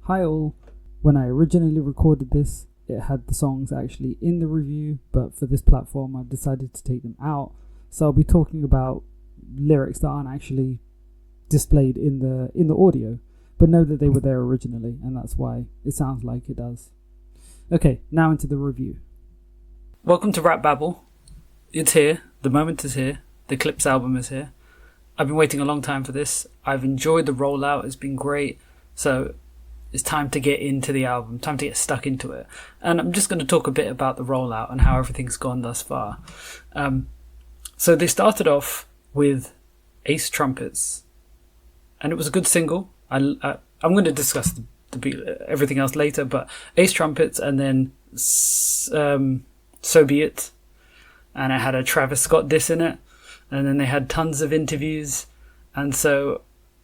Hi all. When I originally recorded this, it had the songs actually in the review, but for this platform I've decided to take them out. So I'll be talking about lyrics that aren't actually displayed in the audio, but know that they were there originally, and that's why it sounds like it does. Okay, now into the review. Welcome to Rap Babble. It's here. The moment is here. The Clipse album is here. I've been waiting a long time for this. I've enjoyed the rollout. It's been great. So it's time to get into the album, time to get stuck into it. And I'm just going to talk a bit about the rollout and how everything's gone thus far. So they started off with Ace Trumpets, and it was a good single. I'm going to discuss everything else later, but Ace Trumpets, and then So Be It, and it had a Travis Scott diss in it, and then they had tons of interviews, and so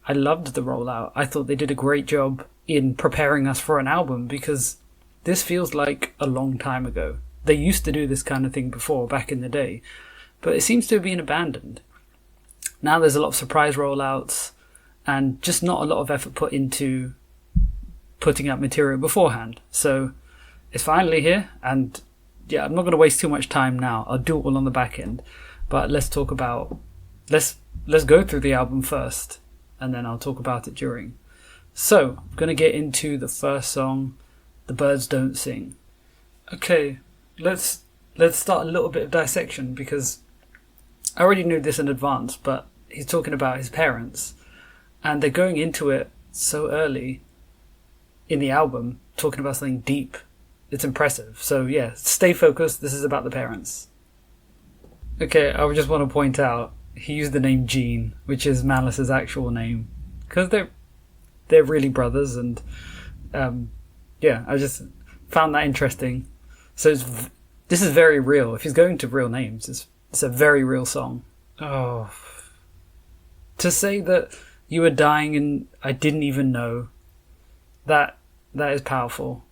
I loved the rollout. I thought they did a great job in preparing us for an album, because this feels like a long time ago. They used to do this kind of thing before, back in the day, but it seems to have been abandoned. Now there's a lot of surprise rollouts and just not a lot of effort put into putting out material beforehand. So it's finally here, and yeah, I'm not going to waste too much time now. I'll do it all on the back end, but let's go through the album first, and then I'll talk about it during. So, I'm going to get into the first song, The Birds Don't Sing. Okay, let's start a little bit of dissection, because I already knew this in advance, but he's talking about his parents, and they're going into it so early in the album, talking about something deep. It's impressive. So yeah, stay focused. This is about the parents. Okay, I just want to point out, he used the name Gene, which is Malice's actual name, because they're really brothers, and yeah, I just found that interesting. So this is very real. If he's going to real names, it's a very real song. Oh, to say that you were dying and I didn't even know, that is powerful.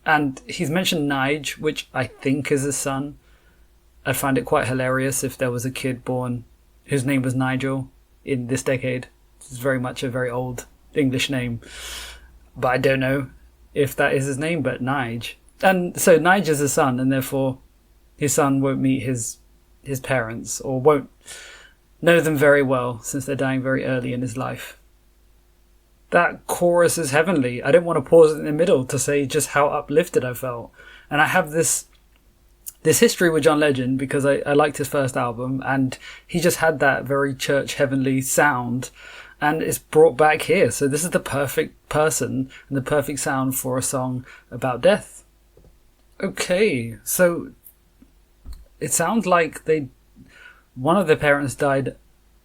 And he's mentioned Nige, which I think is his son. I find it quite hilarious if there was a kid born whose name was Nigel in this decade. It's very much a very old English name, but I don't know if that is his name, but Nige. And so Nige is his son, and therefore his son won't meet his parents, or won't know them very well, since they're dying very early in his life. That chorus is heavenly. I didn't want to pause in the middle to say just how uplifted I felt. And I have this history with John Legend, because I liked his first album, and he just had that very church heavenly sound, and it's brought back here. So this is the perfect person and the perfect sound for a song about death. Okay, so it sounds like one of their parents died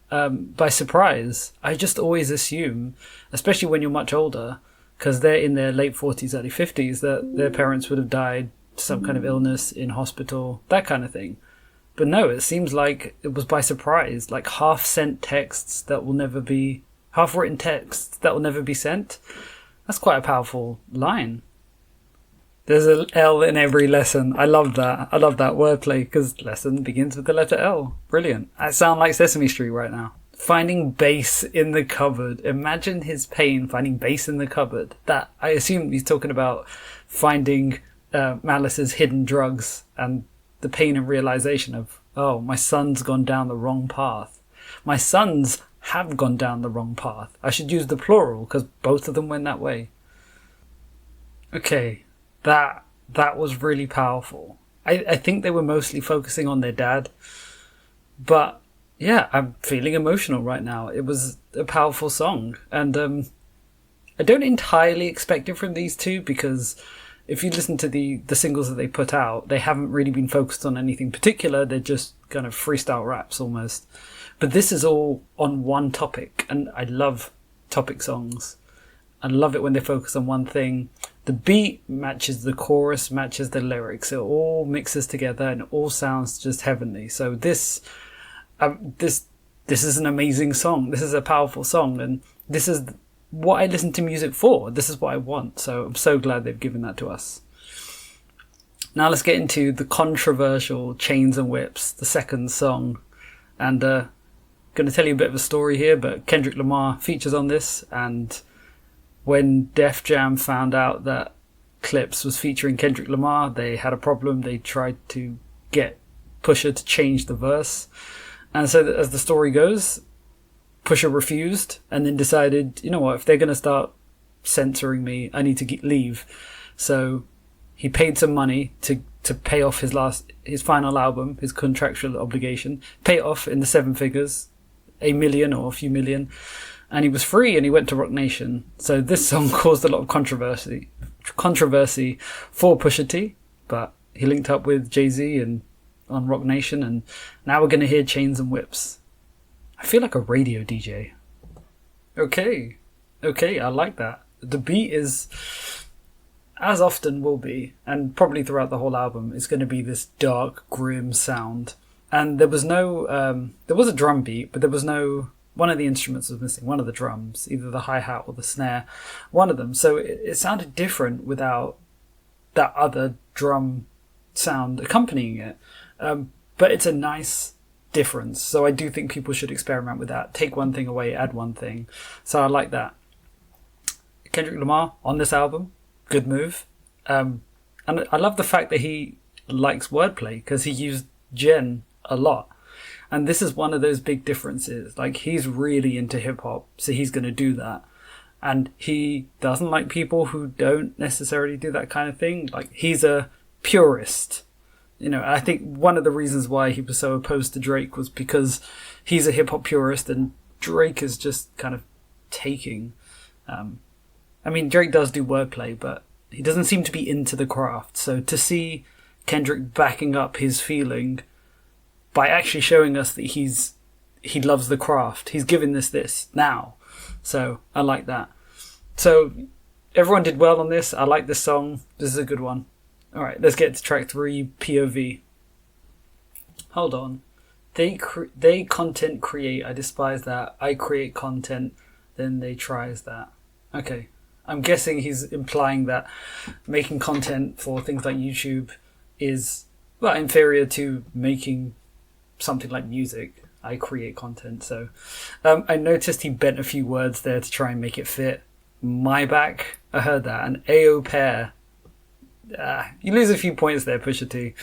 by surprise. I just always assume, especially when you're much older, because they're in their late 40s, early 50s, that their parents would have died some kind of illness in hospital, that kind of thing. But no, it seems like it was by surprise, like half-written texts that will never be sent. That's quite a powerful line. There's an L in every lesson. I love that. I love that wordplay, because lesson begins with the letter L. Brilliant. I sound like Sesame Street right now. Finding bass in the cupboard. Imagine his pain finding bass in the cupboard. That, I assume he's talking about finding Malice's hidden drugs, and the pain and realization of, oh, my son's gone down the wrong path. My sons have gone down the wrong path. I should use the plural, because both of them went that way. Okay. That was really powerful. I think they were mostly focusing on their dad, but yeah, I'm feeling emotional right now. It was a powerful song, and I don't entirely expect it from these two, because if you listen to the singles that they put out, they haven't really been focused on anything particular. They're just kind of freestyle raps almost. But this is all on one topic, and I love topic songs. I love it when they focus on one thing. The beat matches the chorus, matches the lyrics. It all mixes together and it all sounds just heavenly. So this is an amazing song. This is a powerful song, and this is what I listen to music for. This is what I want. So I'm so glad they've given that to us. Now let's get into the controversial Chains and Whips, the second song. And going to tell you a bit of a story here, but Kendrick Lamar features on this, and when Def Jam found out that Clipse was featuring Kendrick Lamar, they had a problem. They tried to get Pusha to change the verse. And so as the story goes, Pusha refused and then decided, you know what, if they're going to start censoring me, I need to leave. So he paid some money to pay off his final album, his contractual obligation, pay it off in the 7 figures, $1 million or a few million, and he was free and he went to Roc Nation. So this song caused a lot of controversy for Pusha T, but he linked up with Jay-Z and on Roc Nation, and now we're going to hear Chains and Whips. I feel like a radio DJ. Okay, I like that. The beat is, as often will be, and probably throughout the whole album, it's going to be this dark, grim sound. And there was no, there was a drum beat, but there was no, one of the instruments was missing, one of the drums, either the hi-hat or the snare, one of them. So it sounded different without that other drum sound accompanying it. But it's a nice difference. So I do think people should experiment with that. Take one thing away, add one thing. So I like that. Kendrick Lamar on this album, good move. And I love the fact that he likes wordplay because he used Jen a lot. And this is one of those big differences. Like, he's really into hip hop, so he's going to do that. And he doesn't like people who don't necessarily do that kind of thing. Like, he's a purist. You know, I think one of the reasons why he was so opposed to Drake was because he's a hip hop purist and Drake is just kind of taking. I mean, Drake does do wordplay, but he doesn't seem to be into the craft. So to see Kendrick backing up his feeling by actually showing us that he loves the craft, he's giving this now. So I like that. So everyone did well on this. I like this song. This is a good one. All right, let's get to track 3, POV. Hold on. They content create. I despise that. I create content, then they tries that. Okay. I'm guessing he's implying that making content for things like YouTube is, well, inferior to making something like music. I create content. So I noticed he bent a few words there to try and make it fit. My back. I heard that. And AO pair. You lose a few points there, Pusha T.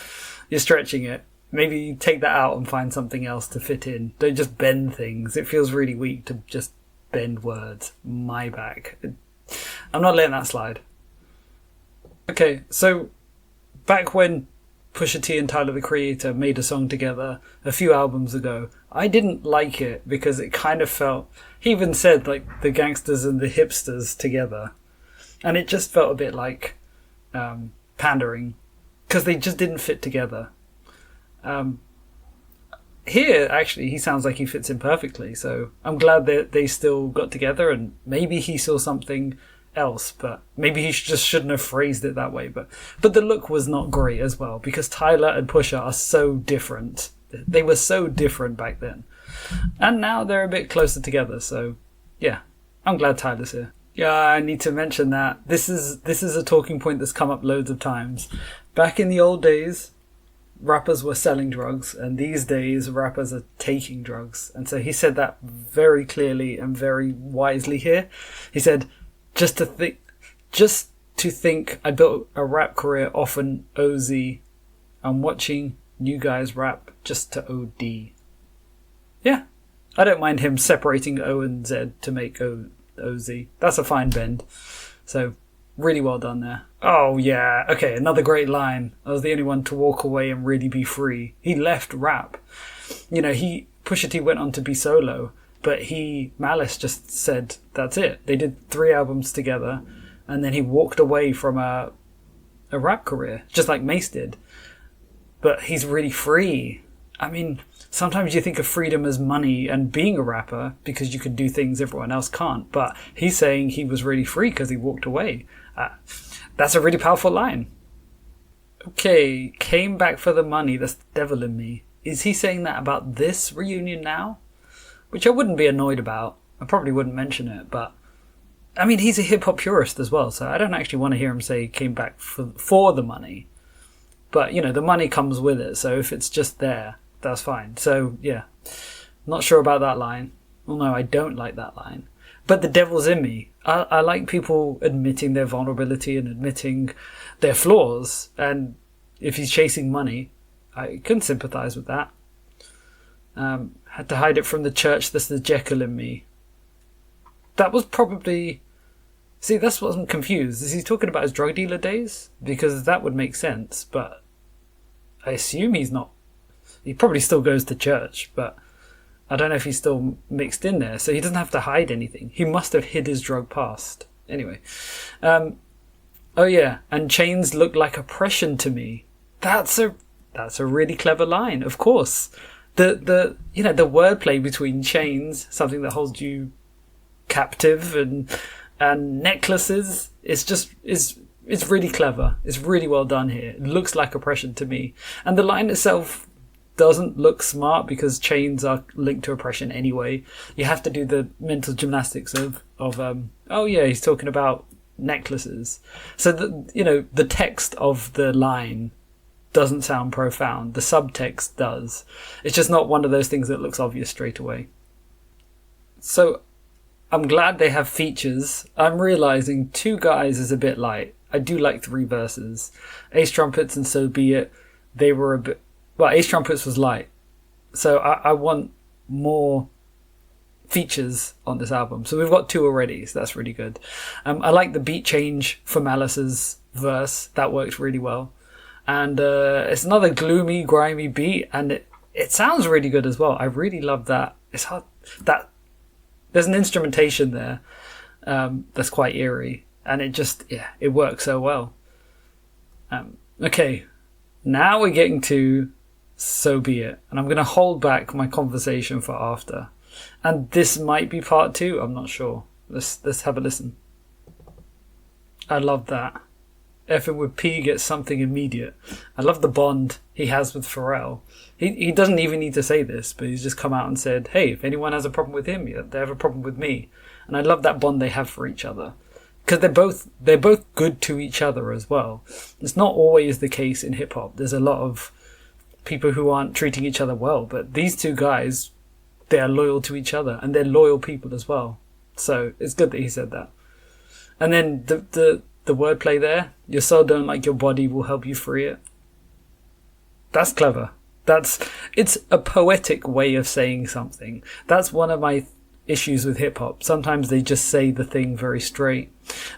You're stretching it. Maybe you take that out and find something else to fit in. Don't just bend things. It feels really weak to just bend words. My back. I'm not letting that slide. Okay, so back when Pusha T and Tyler the Creator made a song together a few albums ago, I didn't like it because it kind of felt, he even said like the gangsters and the hipsters together, and it just felt a bit like pandering because they just didn't fit together. Here actually he sounds like he fits in perfectly, so I'm glad that they still got together, and maybe he saw something else, but maybe he just shouldn't have phrased it that way. But the look was not great as well, because Tyler and Pusha are so different. They were so different back then, and now they're a bit closer together. So yeah, I'm glad Tyler's here. Yeah, I need to mention that this is a talking point that's come up loads of times. Back in the old days, rappers were selling drugs, and these days rappers are taking drugs. And so he said that very clearly and very wisely here. He said, just to think I built a rap career off an OZ. I'm watching you guys rap just to OD. Yeah, I don't mind him separating O and Z to make OZ. That's a fine bend. So really well done there. Oh yeah, okay, another great line. I was the only one to walk away and really be free. He left rap. You know, Pusha T went on to be solo, but Malice just said that's it. They did 3 albums together, and then he walked away from a rap career, just like Mace did. But he's really free. I mean, sometimes you think of freedom as money and being a rapper because you can do things everyone else can't. But he's saying he was really free because he walked away. That's a really powerful line. Okay, came back for the money. That's the devil in me. Is he saying that about this reunion now? Which I wouldn't be annoyed about. I probably wouldn't mention it, but I mean, he's a hip-hop purist as well, so I don't actually want to hear him say he came back for the money. But, you know, the money comes with it, so if it's just there, that's fine. So, yeah, not sure about that line. Well, no, I don't like that line. But the devil's in me. I like people admitting their vulnerability and admitting their flaws. And if he's chasing money, I can sympathise with that. Had to hide it from the church. That's the Jekyll in me. That was probably... See, that's what I'm confused. Is he talking about his drug dealer days? Because that would make sense, but I assume he's not. He probably still goes to church, but I don't know if he's still mixed in there. So he doesn't have to hide anything. He must have hid his drug past. Anyway. Oh yeah, and chains look like oppression to me. That's a really clever line, of course. The wordplay between chains, something that holds you captive, and necklaces, it's really clever. It's really well done here. It looks like oppression to me. And the line itself doesn't look smart because chains are linked to oppression anyway. You have to do the mental gymnastics of oh yeah, he's talking about necklaces. So the text of the line doesn't sound profound. The subtext does. It's just not one of those things that looks obvious straight away. So I'm glad they have features. I'm realising 2 guys is a bit light. I do like 3 verses. Ace Trumpets and So Be It, they were a bit... Well, Ace Trumpets was light. So I want more features on this album. So we've got 2 already, so that's really good. I like the beat change for Malice's verse. That works really well. And it's another gloomy, grimy beat, and it sounds really good as well. I really love that. It's hard... There's an instrumentation there that's quite eerie, and it works so well. Okay, now we're getting to So Be It, and I'm going to hold back my conversation for after. And this might be part 2, I'm not sure. Let's have a listen. I love that. Effing with P gets something immediate. I love the bond he has with Pharrell. He doesn't even need to say this, but he's just come out and said, hey, if anyone has a problem with him, they have a problem with me. And I love that bond they have for each other. Because they're both good to each other as well. It's not always the case in hip-hop. There's a lot of people who aren't treating each other well, but these 2 guys, they are loyal to each other, and they're loyal people as well. So it's good that he said that. And then the wordplay there, your soul don't like your body will help you free it. That's clever. It's a poetic way of saying something. That's one of my issues with hip hop. Sometimes they just say the thing very straight.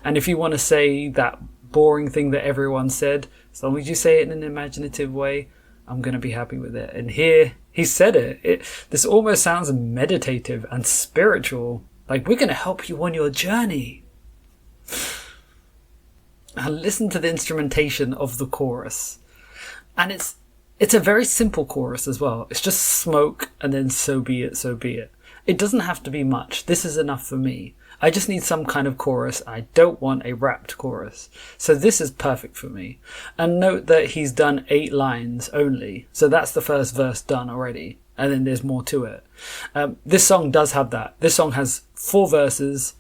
And if you want to say that boring thing that everyone said, as long as you say it in an imaginative way, I'm going to be happy with it. And here, he said it. This almost sounds meditative and spiritual. Like, we're going to help you on your journey. And listen to the instrumentation of the chorus. And it's a very simple chorus as well. It's just smoke and then so be it, so be it. It doesn't have to be much. This is enough for me. I just need some kind of chorus. I don't want a rapped chorus. So this is perfect for me. And note that he's done 8 lines only. So that's the first verse done already. And then there's more to it. This song does have that. This song has 4 verses,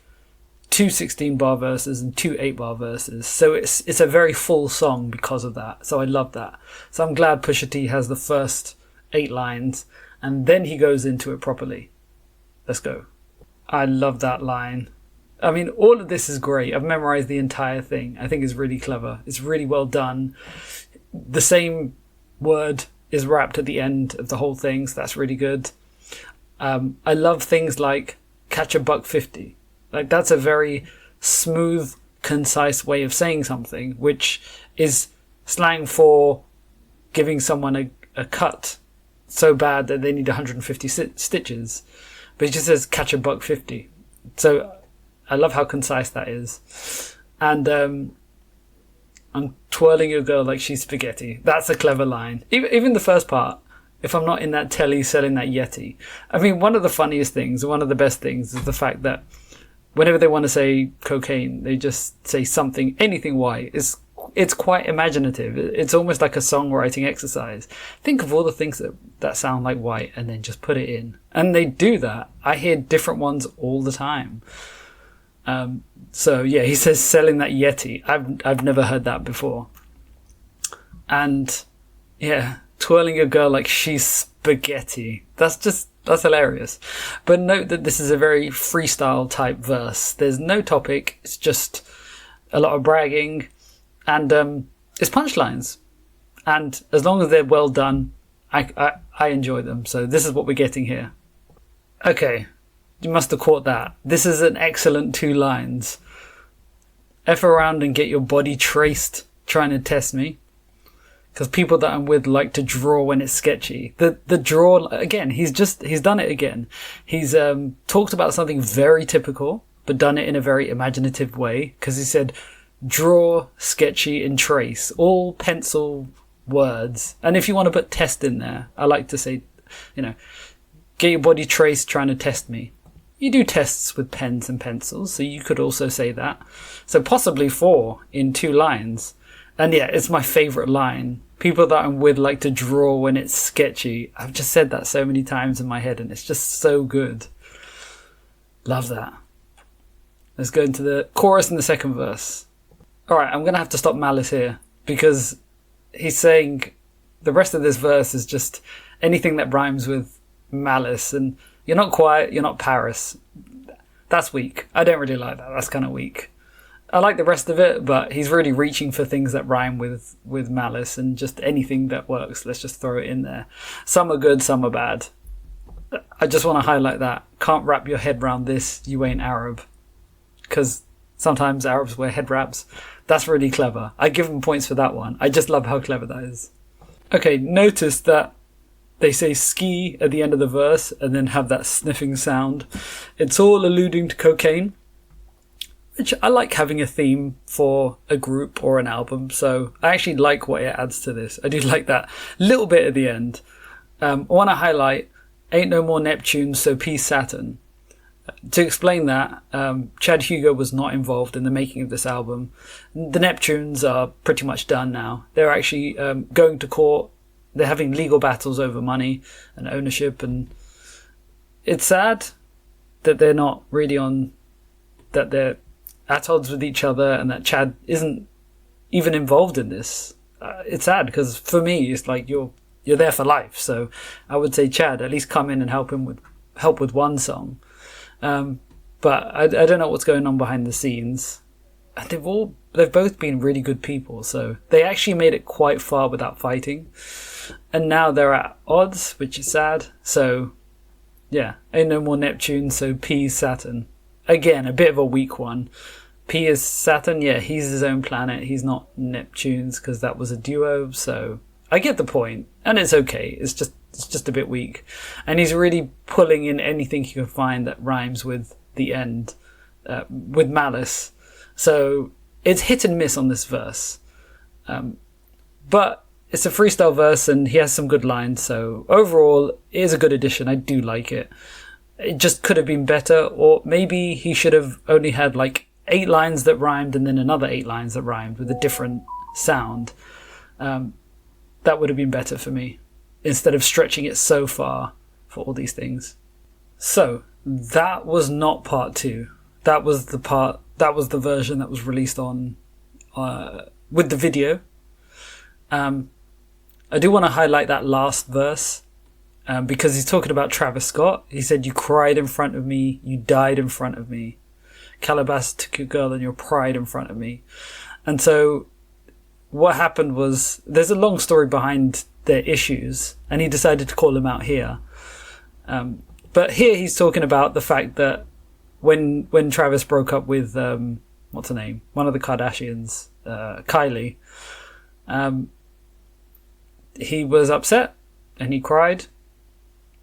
2 16-bar verses and 2 8-bar verses. So it's a very full song because of that. So I love that. So I'm glad Pusha T has the first 8 lines and then he goes into it properly. Let's go. I love that line. I mean, all of this is great. I've memorized the entire thing. I think it's really clever. It's really well done. The same word is rapped at the end of the whole thing, so that's really good. I love things like catch a buck 50. Like, that's a very smooth, concise way of saying something, which is slang for giving someone a cut so bad that they need 150 stitches. But he just says catch a buck 50. So I love how concise that is. And I'm twirling your girl like she's spaghetti. That's a clever line. Even the first part, if I'm not in that telly selling that Yeti. I mean, one of the funniest things, one of the best things is the fact that whenever they want to say cocaine, they just say something, anything white. It's quite imaginative. It's almost like a songwriting exercise. Think of all the things that sound like white and then just put it in. And they do that. I hear different ones all the time. So yeah, he says selling that Yeti. I've never heard that before. And yeah, twirling a girl like she's spaghetti. That's That's hilarious. But note that this is a very freestyle type verse. There's no topic. It's just a lot of bragging, and it's punchlines. And as long as they're well done, I enjoy them. So this is what we're getting here. Okay, you must have caught that. This is an excellent 2 lines. F around and get your body traced, trying to test me. Because people that I'm with like to draw when it's sketchy. The draw, again, he's done it again. He's talked about something very typical, but done it in a very imaginative way. Because he said, draw, sketchy, and trace. All pencil words. And if you want to put test in there, I like to say, get your body traced, trying to test me. You do tests with pens and pencils, so you could also say that. So possibly 4 in 2 lines. And yeah, it's my favourite line. People that I'm with like to draw when it's sketchy. I've just said that so many times in my head, and it's just so good. Love that. Let's go into the chorus and the second verse. Alright, I'm going to have to stop Malice here, because he's saying the rest of this verse is just anything that rhymes with Malice, and you're not quiet, you're not Paris. That's weak. I don't really like that. That's kind of weak. I like the rest of it, but he's really reaching for things that rhyme with Malice, and just anything that works, let's just throw it in there. Some are good, some are bad. I just want to highlight that. Can't wrap your head around this, you ain't Arab. Because sometimes Arabs wear head wraps. That's really clever. I give him points for that one. I just love how clever that is. Okay, notice that they say ski at the end of the verse and then have that sniffing sound. It's all alluding to cocaine, which I like having a theme for a group or an album. So I actually like what it adds to this. I do like that little bit at the end. I want to highlight Ain't No More Neptune, So Peace Saturn. To explain that, Chad Hugo was not involved in the making of this album. The Neptunes are pretty much done now. They're actually going to court. They're having legal battles over money and ownership, and it's sad that they're not really that they're at odds with each other, and that Chad isn't even involved in this. It's sad, because for me, it's like you're there for life. So I would say, Chad, at least come in and help with one song. But I don't know what's going on behind the scenes. They've both been really good people, so they actually made it quite far without fighting, and now they're at odds, which is sad. So yeah, Ain't No More Neptune, So P Saturn. Again, a bit of a weak one. P is Saturn. Yeah, he's his own planet. He's not Neptune's, because that was a duo. So I get the point, and it's okay. It's just a bit weak, and he's really pulling in anything he can find that rhymes with the end, with Malice. So it's hit and miss on this verse, but it's a freestyle verse, and he has some good lines. So overall, it is a good addition. I do like it. It just could have been better, or maybe he should have only had like 8 lines that rhymed and then another 8 lines that rhymed with a different sound. That would have been better for me, instead of stretching it so far for all these things. So that was not part 2. That was the version that was released on with the video. I do want to highlight that last verse, because he's talking about Travis Scott. He said, "You cried in front of me, you died in front of me. Calabas took your girl and your pride in front of me." And so what happened was, there's a long story behind their issues, and he decided to call him out here. But here he's talking about the fact that when Travis broke up with what's her name, one of the Kardashians, Kylie, he was upset and he cried,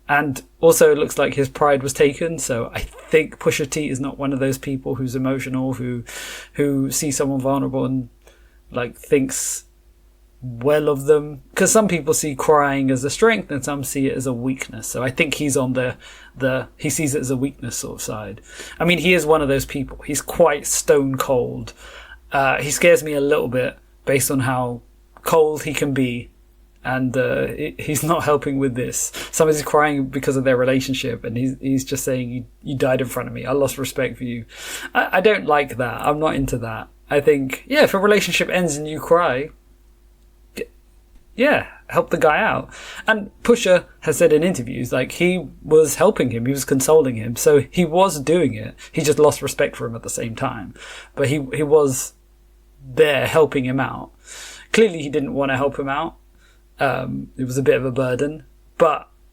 and also it looks like his pride was taken. So I think Pusha T is not one of those people who's emotional, who sees someone vulnerable and like thinks well of them, because some people see crying as a strength and some see it as a weakness. So I think he's on the he sees it as a weakness sort of side. I mean, he is one of those people. He's quite stone cold. He scares me a little bit based on how cold he can be, and he's not helping with this. Somebody's crying because of their relationship, and he's just saying, you died in front of me, I lost respect for you. I don't like that. I'm not into that. I think, yeah, if a relationship ends and you cry, yeah, help the guy out. And Pusha has said in interviews, like, he was helping him, he was consoling him, so he was doing it. He just lost respect for him at the same time. But he was there helping him out. Clearly he didn't want to help him out. It was a bit of a burden.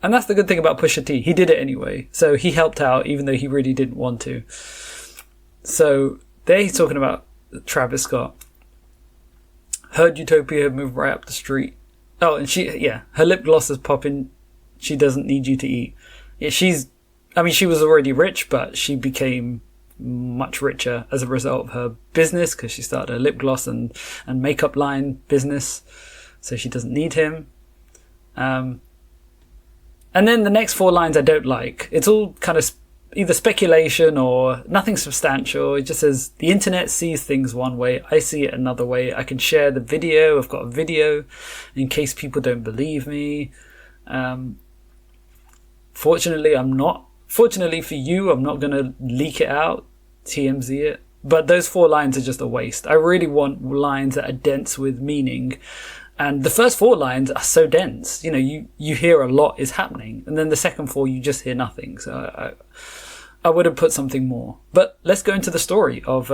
And that's the good thing about Pusha T. He did it anyway. So he helped out even though he really didn't want to. So there he's talking about Travis Scott. Heard Utopia moved right up the street. Oh, and her lip gloss is popping. She doesn't need you to eat. Yeah, she was already rich, but she became much richer as a result of her business because she started a lip gloss and makeup line business. So she doesn't need him. And then the next 4 lines I don't like. It's all kind of either speculation or nothing substantial. It just says, the internet sees things one way, I see it another way. I can share the video. I've got a video in case people don't believe me. Fortunately for you, I'm not going to leak it out, TMZ it. But those 4 lines are just a waste. I really want lines that are dense with meaning. And the first 4 lines are so dense. You know, you hear a lot is happening. And then the second 4, you just hear nothing. So I would have put something more. But let's go into the story of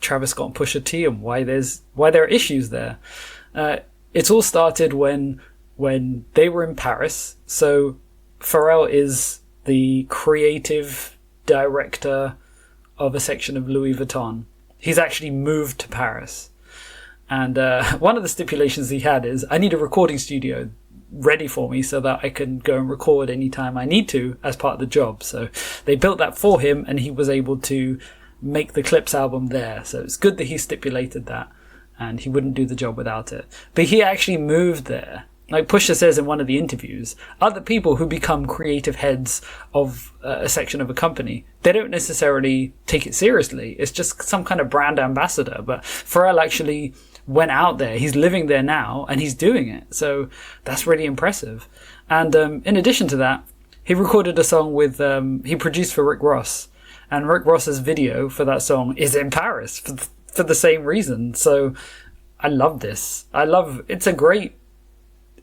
Travis Scott and Pusha T and why there are issues there. It's all started when they were in Paris. So Pharrell is the creative director of a section of Louis Vuitton. He's actually moved to Paris. And one of the stipulations he had is, I need a recording studio ready for me so that I can go and record anytime I need to as part of the job. So they built that for him and he was able to make the Clipse album there. So it's good that he stipulated that and he wouldn't do the job without it. But he actually moved there. Like Pusha says in one of the interviews, other people who become creative heads of a section of a company, they don't necessarily take it seriously. It's just some kind of brand ambassador. But Pharrell actually went out there. He's living there now and he's doing it. So that's really impressive. And in addition to that, he recorded a song with, he produced for Rick Ross. And Rick Ross's video for that song is in Paris for the same reason. So I love this. It's a great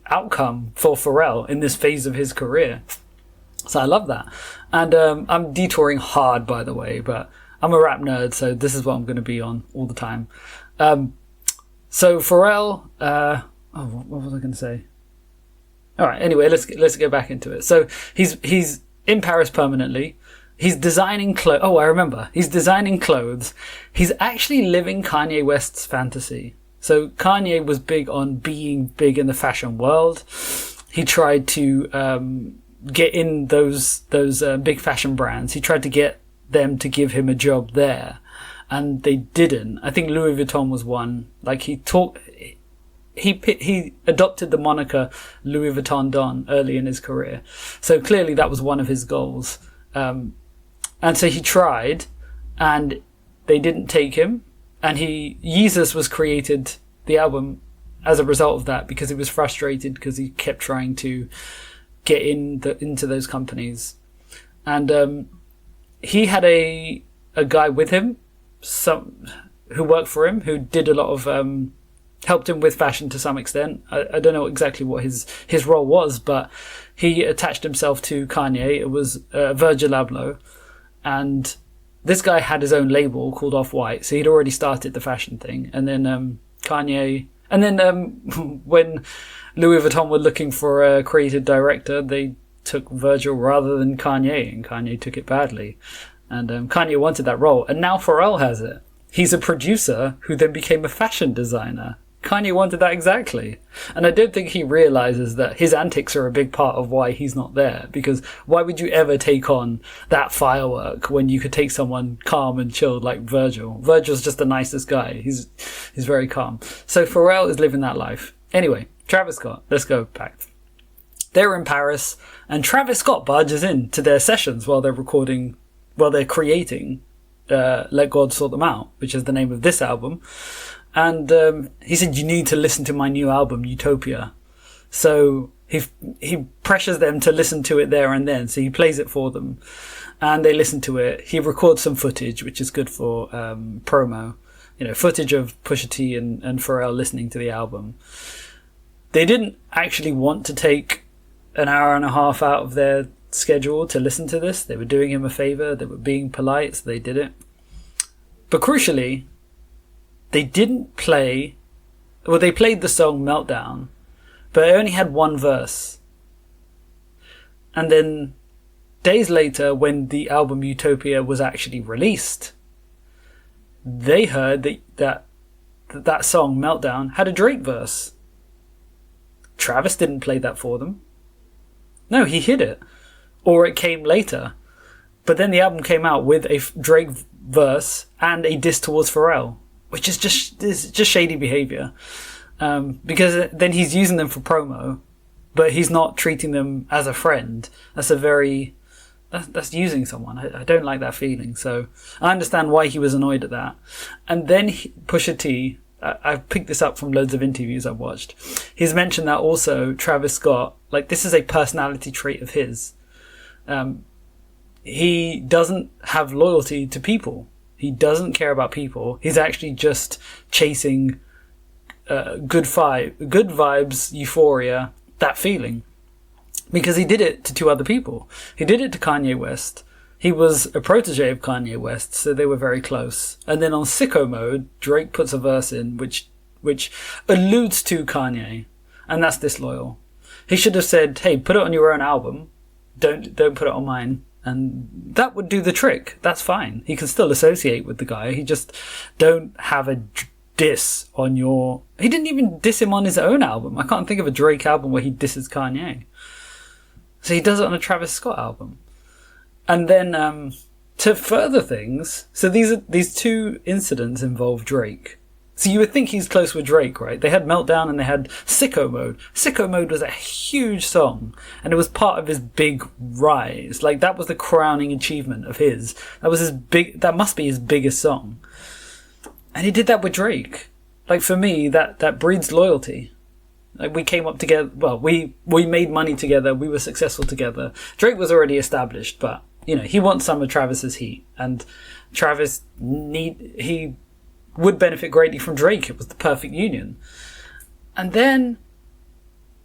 outcome for Pharrell in this phase of his career. So I love that. And I'm detouring hard, by the way, but I'm a rap nerd, so this is what I'm going to be on all the time. So Pharrell, what was I going to say? All right. Anyway, let's get back into it. So he's in Paris permanently. He's designing clothes. Oh, I remember. He's designing clothes. He's actually living Kanye West's fantasy. So Kanye was big on being big in the fashion world. He tried to get in those big fashion brands. He tried to get them to give him a job there. And they didn't. I think Louis Vuitton was one. Like he adopted the moniker Louis Vuitton Don early in his career. So clearly that was one of his goals. And so he tried and they didn't take him. And Yeezus was created, the album, as a result of that because he was frustrated because he kept trying to get into those companies. And he had a guy with him, who worked for him, who did a lot of helped him with fashion to some extent. I don't know exactly what his role was, but he attached himself to Kanye. It was Virgil Abloh, and this guy had his own label called Off-White, so he'd already started the fashion thing. And then Kanye, and then when Louis Vuitton were looking for a creative director, they took Virgil rather than Kanye, and Kanye took it badly. And Kanye wanted that role, and now Pharrell has it. He's a producer who then became a fashion designer. Kanye wanted that exactly. And I don't think he realizes that his antics are a big part of why he's not there. Because why would you ever take on that firework when you could take someone calm and chilled like Virgil? Virgil's just the nicest guy. He's very calm. So Pharrell is living that life. Anyway, Travis Scott. Let's go back. They're in Paris, and Travis Scott barges in to their sessions while they're creating Let God Sort Them Out, which is the name of this album. And he said, you need to listen to my new album, Utopia. So he pressures them to listen to it there and then. So he plays it for them and they listen to it. He records some footage, which is good for promo. You know, footage of Pusha T and Pharrell listening to the album. they didn't actually want to take an hour and a half out of their schedule to listen to this. They were doing him a favor. They were being polite, so they did it. But crucially, they didn't play... Well, they played the song Meltdown, but it only had one verse. And then days later, when the album Utopia was actually released, they heard that song Meltdown had a Drake verse. Travis didn't play that for them. No, he hid it. Or it came later. But then the album came out with a Drake verse and a diss towards Pharrell, which is just shady behaviour. Because then he's using them for promo, but he's not treating them as a friend. That's using someone. I don't like that feeling. So I understand why he was annoyed at that. And then Pusha T, I've picked this up from loads of interviews I've watched. He's mentioned that also Travis Scott, like, this is a personality trait of his. He doesn't have loyalty to people. He doesn't care about people. He's actually just chasing good vibes, euphoria, that feeling. Because he did it to two other people. He did it to Kanye West. He was a protege of Kanye West, so they were very close. And then on Sicko Mode, Drake puts a verse in which alludes to Kanye, and that's disloyal. He should have said, "Hey, put it on your own album. Don't put it on mine." And that would do the trick. That's fine. He can still associate with the guy. He just don't have a diss on your... He didn't even diss him on his own album. I can't think of a Drake album where he disses Kanye. So he does it on a Travis Scott album. And then to further things, so these two incidents involve Drake. So you would think he's close with Drake, right? They had Meltdown and they had Sicko Mode. Sicko Mode was a huge song, and it was part of his big rise. Like, that was the crowning achievement of his. That must be his biggest song. And he did that with Drake. Like, for me, that breeds loyalty. Like, we came up together. Well, we made money together. We were successful together. Drake was already established, but he wants some of Travis's heat, and Travis he would benefit greatly from Drake. It was the perfect union. And then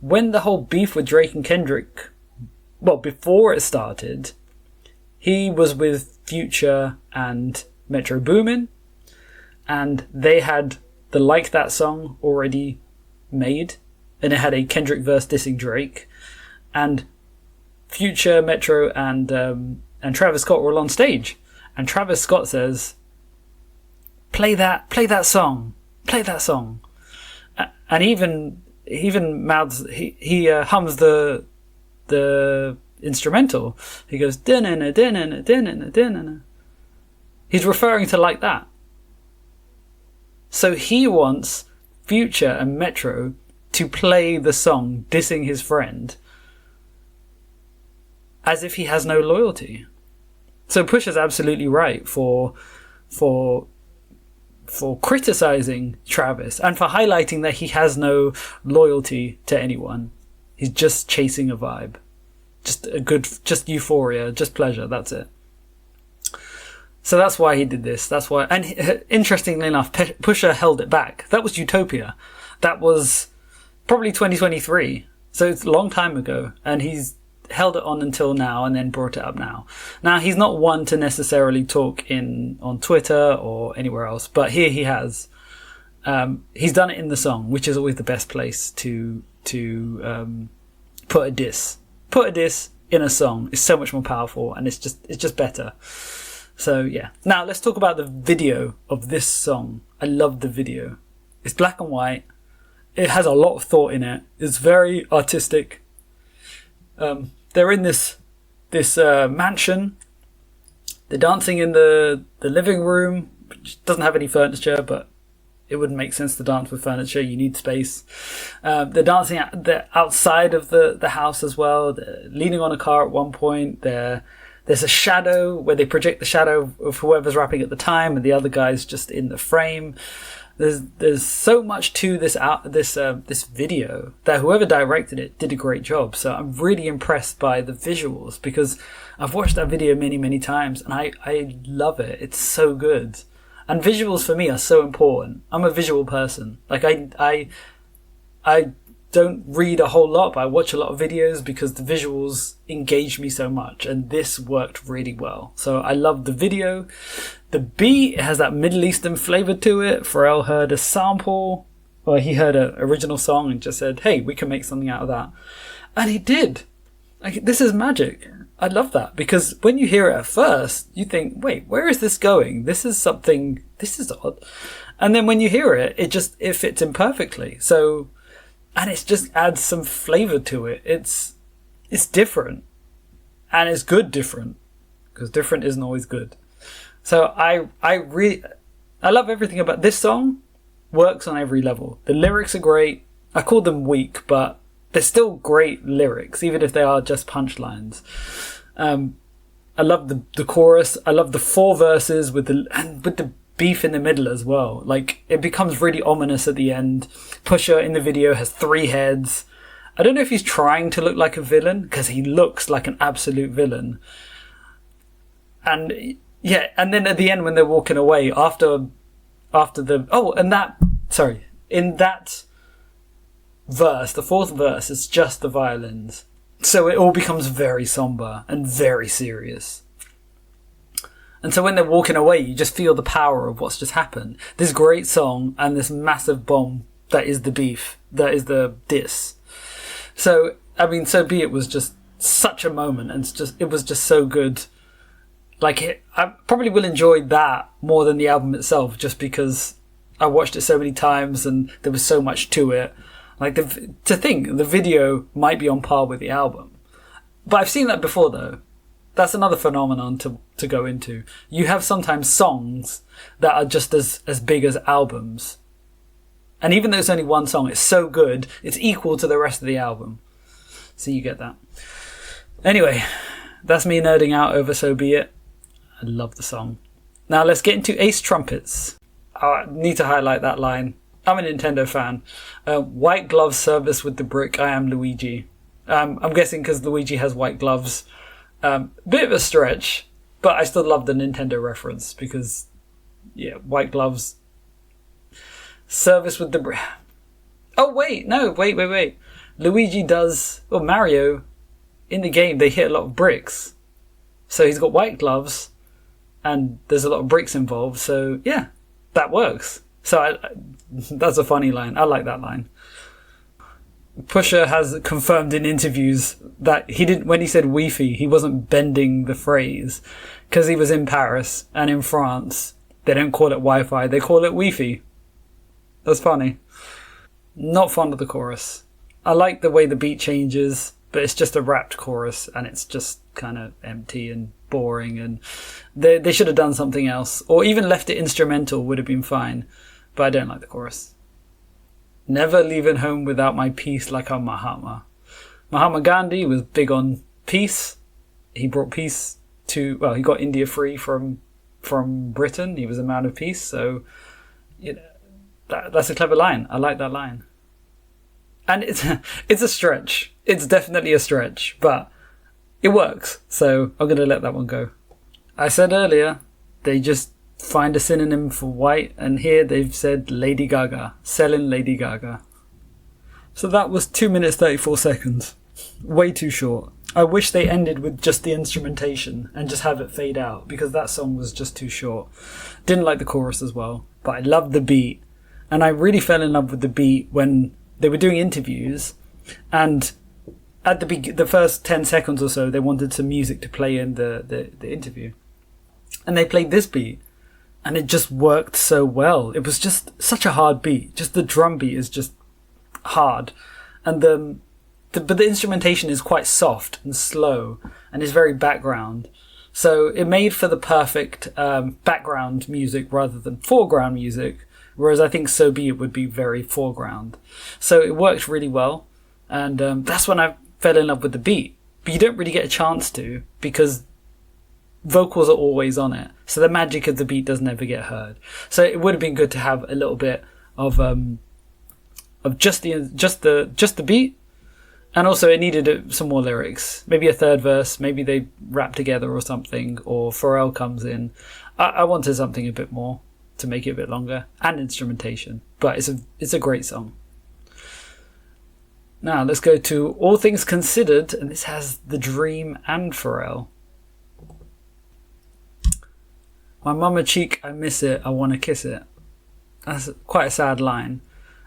when the whole beef with Drake and Kendrick, well, before it started, he was with Future and Metro Boomin, and they had the Like That song already made, and it had a Kendrick verse dissing Drake, and Future, Metro, and Travis Scott were all on stage, and Travis Scott says, play that song, and even mouths, he hums the instrumental. He goes, din-na-na, din-na-na, din-na-na, din-na-na. He's referring to Like That. So he wants Future and Metro to play the song dissing his friend as if he has no loyalty. So Pusha's absolutely right for criticizing Travis and for highlighting that he has no loyalty to anyone. He's just chasing a vibe. Just euphoria, just pleasure, that's it. So that's why he did this. That's why, and interestingly enough, Pusha held it back. That was Utopia. That was probably 2023. So it's a long time ago, and he's held it on until now and then brought it up now. Now, he's not one to necessarily talk on Twitter or anywhere else, but here he has. He's done it in the song, which is always the best place to put a diss. Put a diss in a song is so much more powerful, and it's just better. So yeah. Now let's talk about the video of this song. I love the video. It's black and white. It has a lot of thought in it. It's very artistic. They're in this mansion. They're dancing in the living room, which doesn't have any furniture, but it wouldn't make sense to dance with furniture. You need space. They're dancing outside of the house as well. They're leaning on a car at one point. There's a shadow where they project the shadow of whoever's rapping at the time, and the other guy's just in the frame. There's so much to this video that whoever directed it did a great job. So I'm really impressed by the visuals, because I've watched that video many, many times, and I love it. It's so good. And visuals for me are so important. I'm a visual person. Like I don't read a whole lot, but I watch a lot of videos because the visuals engage me so much, and this worked really well. So I love the video. The beat has that Middle Eastern flavor to it. Pharrell heard a sample, or he heard an original song and just said, hey, we can make something out of that. And he did. Like, this is magic. I love that, because when you hear it at first, you think, wait, where is this going? This is odd. And then when you hear it, it fits in perfectly. So, and it just adds some flavor to it. It's different, and it's good different, because different isn't always good. So I love everything about this song. Works on every level. The lyrics are great. I call them weak, but they're still great lyrics, even if they are just punchlines. I love the chorus. I love the 4 verses with the beef in the middle as well. Like, it becomes really ominous at the end. Pusha in the video has 3 heads. I don't know if he's trying to look like a villain, because he looks like an absolute villain. And yeah, and then at the end when they're walking away in that verse, the 4th verse is just the violins. So it all becomes very somber and very serious. And so when they're walking away, you just feel the power of what's just happened. This great song and this massive bomb that is the beef, that is the diss. So, I mean, So Be It was just such a moment, and it was just so good. Like, I probably will enjoy that more than the album itself, just because I watched it so many times and there was so much to it. Like, to think the video might be on par with the album. But I've seen that before, though. That's another phenomenon to go into. You have sometimes songs that are just as big as albums. And even though it's only one song, it's so good, it's equal to the rest of the album. So you get that. Anyway, that's me nerding out over So Be It. I love the song. Now let's get into Ace Trumpets. I need to highlight that line. I'm a Nintendo fan. White glove service with the brick. I am Luigi. I'm guessing because Luigi has white gloves. Bit of a stretch, but I still love the Nintendo reference because, yeah, white gloves. Service with the brick. Oh, wait. Luigi does, or Mario, in the game, they hit a lot of bricks. So he's got white gloves, and there's a lot of bricks involved. So, yeah, that works. So that's a funny line. I like that line. Pusha has confirmed in interviews that when he said Wi-Fi, he wasn't bending the phrase, because he was in Paris, and in France, they don't call it Wi-Fi, they call it Wi-Fi. That's funny. Not fond of the chorus. I like the way the beat changes, but it's just a rapped chorus, and it's just kind of empty and boring, and they should have done something else, or even left it instrumental would have been fine, but I don't like the chorus. Never leaving home without my peace like I'm Mahatma. Mahatma Gandhi was big on peace. He brought peace he got India free from Britain. He was a man of peace, so you know, that's a clever line. I like that line. And it's a stretch. It's definitely a stretch, but it works. So I'm going to let that one go. I said earlier, they just find a synonym for white, and here they've said Lady Gaga. Selling Lady Gaga. So that was 2 minutes 34 seconds. Way too short. I wish they ended with just the instrumentation and just have it fade out, because that song was just too short. Didn't like the chorus as well, but I loved the beat. And I really fell in love with the beat when they were doing interviews, and at the first 10 seconds or so, they wanted some music to play in the interview. And they played this beat, and it just worked so well. It was just such a hard beat. Just the drum beat is just hard. And but the instrumentation is quite soft and slow, and is very background. So it made for the perfect background music rather than foreground music, whereas I think So Be It would be very foreground. So it worked really well, and that's when I fell in love with the beat. But you don't really get a chance to, because vocals are always on it, so the magic of the beat doesn't ever get heard. So it would have been good to have a little bit of just the beat, and also it needed some more lyrics, maybe a third verse, maybe they rap together or something, or Pharrell comes in. I wanted something a bit more to make it a bit longer, and instrumentation, but it's a great song. Now let's go to All Things Considered, and this has The Dream and Pharrell. My mama cheek, I miss it, I wanna kiss it. That's quite a sad line.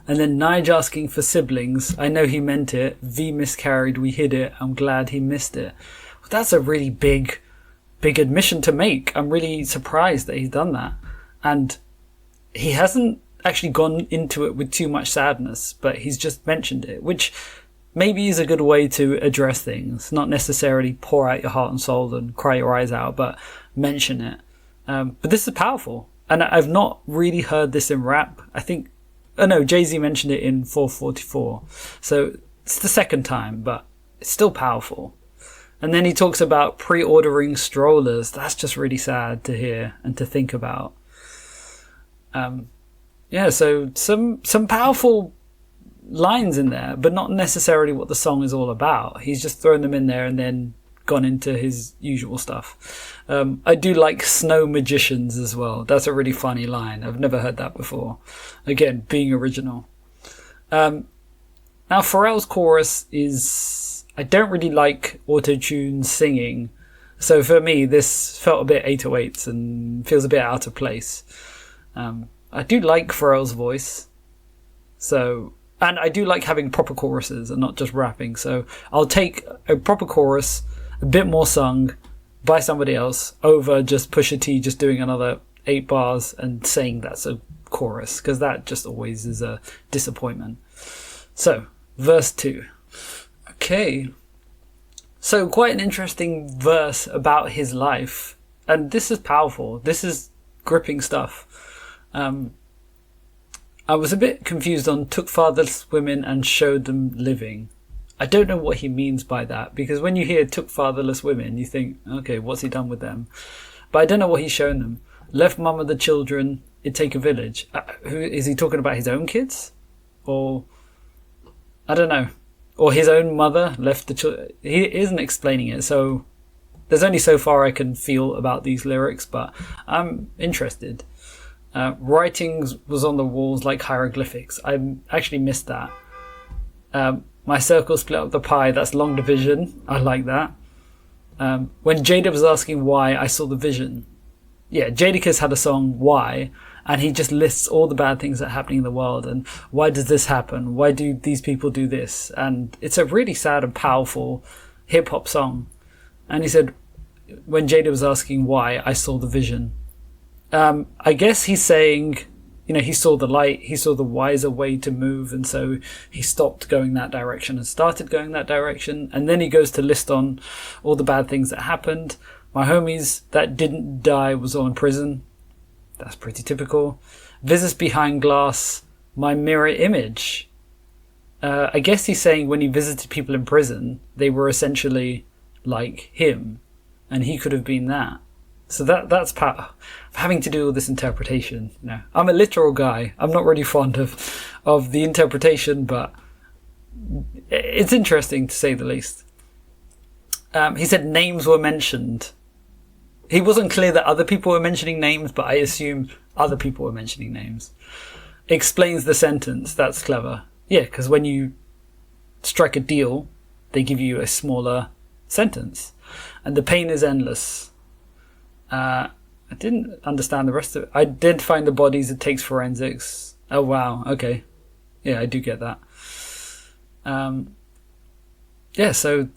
And then Nige asking for siblings, I know he meant it, V miscarried, we hid it, I'm glad he missed it. Well, that's a really big admission to make. I'm really surprised that he's done that. And he hasn't actually gone into it with too much sadness, but he's just mentioned it, which maybe is a good way to address things. Not necessarily pour out your heart and soul and cry your eyes out, but mention it. But this is powerful. And I've not really heard this in rap. I think, Jay-Z mentioned it in 444. So it's the second time, but it's still powerful. And then he talks about pre-ordering strollers. That's just really sad to hear and to think about. So some powerful lines in there, but not necessarily what the song is all about. He's just thrown them in there and then gone into his usual stuff. I do like snow magicians as well. That's a really funny line. I've never heard that before. Again, being original. Now Pharrell's chorus is, I don't really like auto-tune singing. So for me, this felt a bit 808s and feels a bit out of place. I do like Pharrell's voice. And I do like having proper choruses and not just rapping. So I'll take a proper chorus, a bit more sung by somebody else, over just Pusha T just doing another 8 bars and saying that's a chorus, because that just always is a disappointment. So, verse 2. Okay. So quite an interesting verse about his life. And this is powerful. This is gripping stuff. I was a bit confused on took fatherless women and showed them living. I don't know what he means by that, because when you hear took fatherless women, you think, okay, what's he done with them? But I don't know what he's shown them. Left mama the children, it take a village. Who is he talking about? His own kids? Or, I don't know. Or his own mother left the children. He isn't explaining it, so there's only so far I can feel about these lyrics, but I'm interested. Writings was on the walls like hieroglyphics. I actually missed that. My circle split up the pie. That's long division. I like that. When Jada was asking why, I saw the vision. Yeah, Jadakiss had a song, Why, and he just lists all the bad things that are happening in the world and why does this happen? Why do these people do this? And it's a really sad and powerful hip-hop song. And he said, when Jada was asking why, I saw the vision. I guess he's saying, he saw the light, he saw the wiser way to move, and so he stopped going that direction and started going that direction. And then he goes to list on all the bad things that happened. My homies that didn't die was all in prison. That's pretty typical. Visits behind glass, my mirror image. I guess he's saying when he visited people in prison, they were essentially like him, and he could have been that. So that's part of having to do all this interpretation. I'm a literal guy. I'm not really fond of the interpretation, but it's interesting to say the least. He said names were mentioned. He wasn't clear that other people were mentioning names, but I assume other people were mentioning names. Explains the sentence. That's clever. Yeah, because when you strike a deal, they give you a smaller sentence. And the pain is endless. I didn't understand the rest of it. I did find the bodies, it takes forensics. Oh, wow. Okay. Yeah, I do get that. So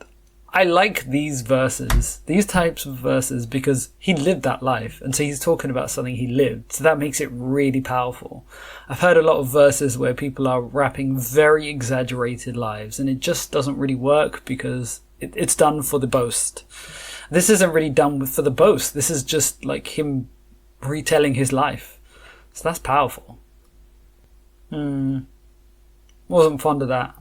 I like these verses, these types of verses, because he lived that life. And so he's talking about something he lived. So that makes it really powerful. I've heard a lot of verses where people are rapping very exaggerated lives, and it just doesn't really work because it's done for the boast. This isn't really done for the boast. This is just like him retelling his life. So that's powerful. Wasn't fond of that.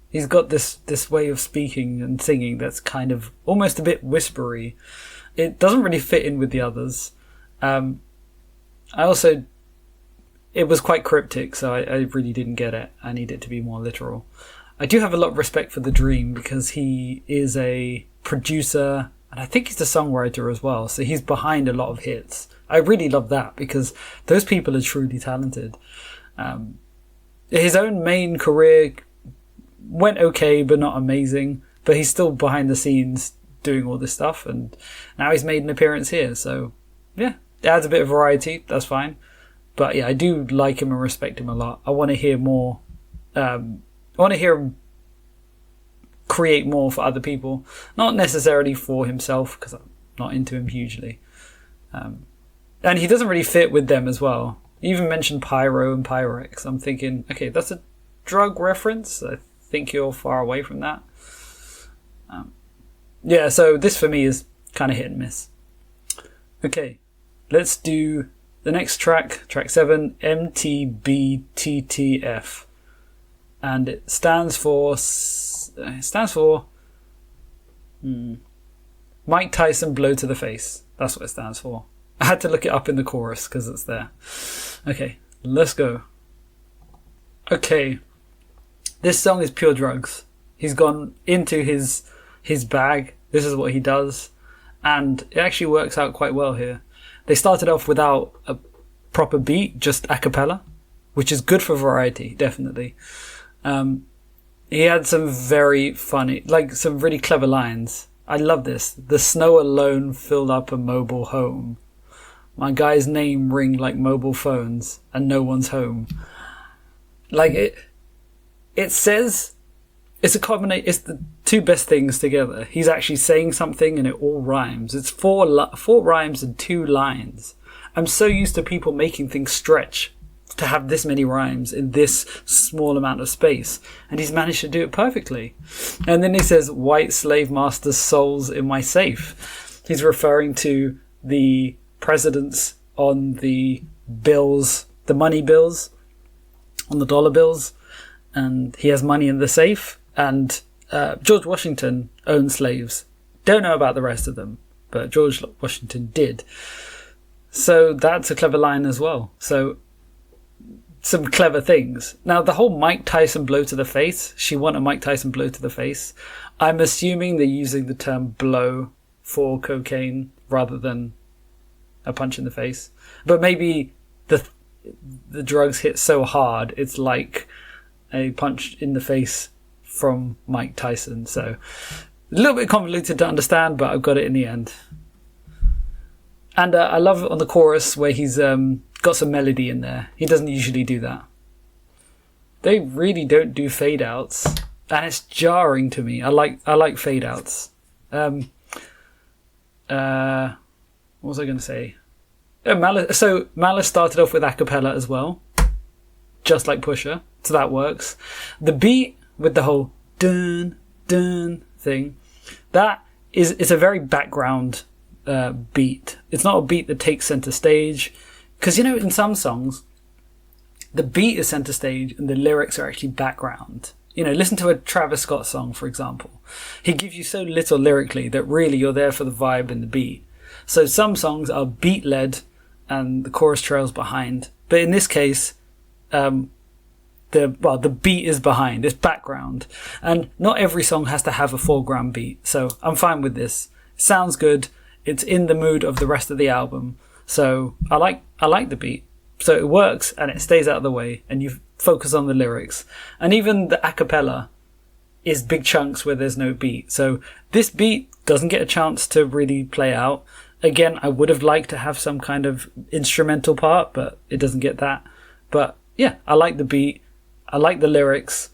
He's got this way of speaking and singing that's kind of almost a bit whispery. It doesn't really fit in with the others. It was quite cryptic, so I really didn't get it. I need it to be more literal. I do have a lot of respect for The Dream because he is a producer, and I think he's a songwriter as well. So he's behind a lot of hits. I really love that because those people are truly talented. His own main career went okay, but not amazing. But he's still behind the scenes doing all this stuff, and now he's made an appearance here. So yeah, it adds a bit of variety. That's fine. But yeah, I do like him and respect him a lot. I want to hear more. I want to hear him create more for other people, not necessarily for himself, because I'm not into him hugely. And he doesn't really fit with them as well. You even mentioned Pyro and Pyrex. I'm thinking, okay, that's a drug reference. I think you're far away from that. Yeah, so this for me is kind of hit and miss. Okay, let's do the next track, track 7, MTBTTF. And it stands for Mike Tyson Blow to the Face. That's what it stands for. I had to look it up in the chorus because it's there. Okay, let's go. Okay, this song is pure drugs. He's gone into his bag. This is what he does, and it actually works out quite well here. They started off without a proper beat, just a cappella, which is good for variety, definitely. He had some very funny, like some really clever lines. I love this. The snow alone filled up a mobile home. My guy's name ring like mobile phones, and no one's home. Like it says, it's a combination. It's the two best things together. He's actually saying something, and it all rhymes. It's four rhymes and 2 lines. I'm so used to people making things stretch to have this many rhymes in this small amount of space, and he's managed to do it perfectly. And then he says, white slave master's souls in my safe. He's referring to the presidents on the bills, the money bills, on the dollar bills, and he has money in the safe. And George Washington owned slaves. Don't know about the rest of them, but George Washington did. So that's a clever line as well. So some clever things. Now, the whole Mike Tyson blow to the face, she want a Mike Tyson blow to the face. I'm assuming they're using the term blow for cocaine rather than a punch in the face. But maybe the drugs hit so hard, it's like a punch in the face from Mike Tyson. So a little bit convoluted to understand, but I've got it in the end. And I love it on the chorus where he's got some melody in there. He doesn't usually do that. They really don't do fade outs, and it's jarring to me. I like fade outs. What was I going to say? Malice started off with a cappella as well, just like Pusha, so that works. The beat with the whole dun dun thing, it's a very background beat. It's not a beat that takes center stage, because in some songs the beat is center stage and the lyrics are actually background. Listen to a Travis Scott song, for example. He gives you so little lyrically that really you're there for the vibe and the beat. So some songs are beat led and the chorus trails behind, but in this case the beat is behind, it's background, and not every song has to have a foreground beat. So I'm fine with this. It sounds good. It's in the mood of the rest of the album. So I like the beat. So it works and it stays out of the way and you focus on the lyrics. And even the a cappella is big chunks where there's no beat. So this beat doesn't get a chance to really play out. Again, I would have liked to have some kind of instrumental part, but it doesn't get that. But yeah, I like the beat. I like the lyrics.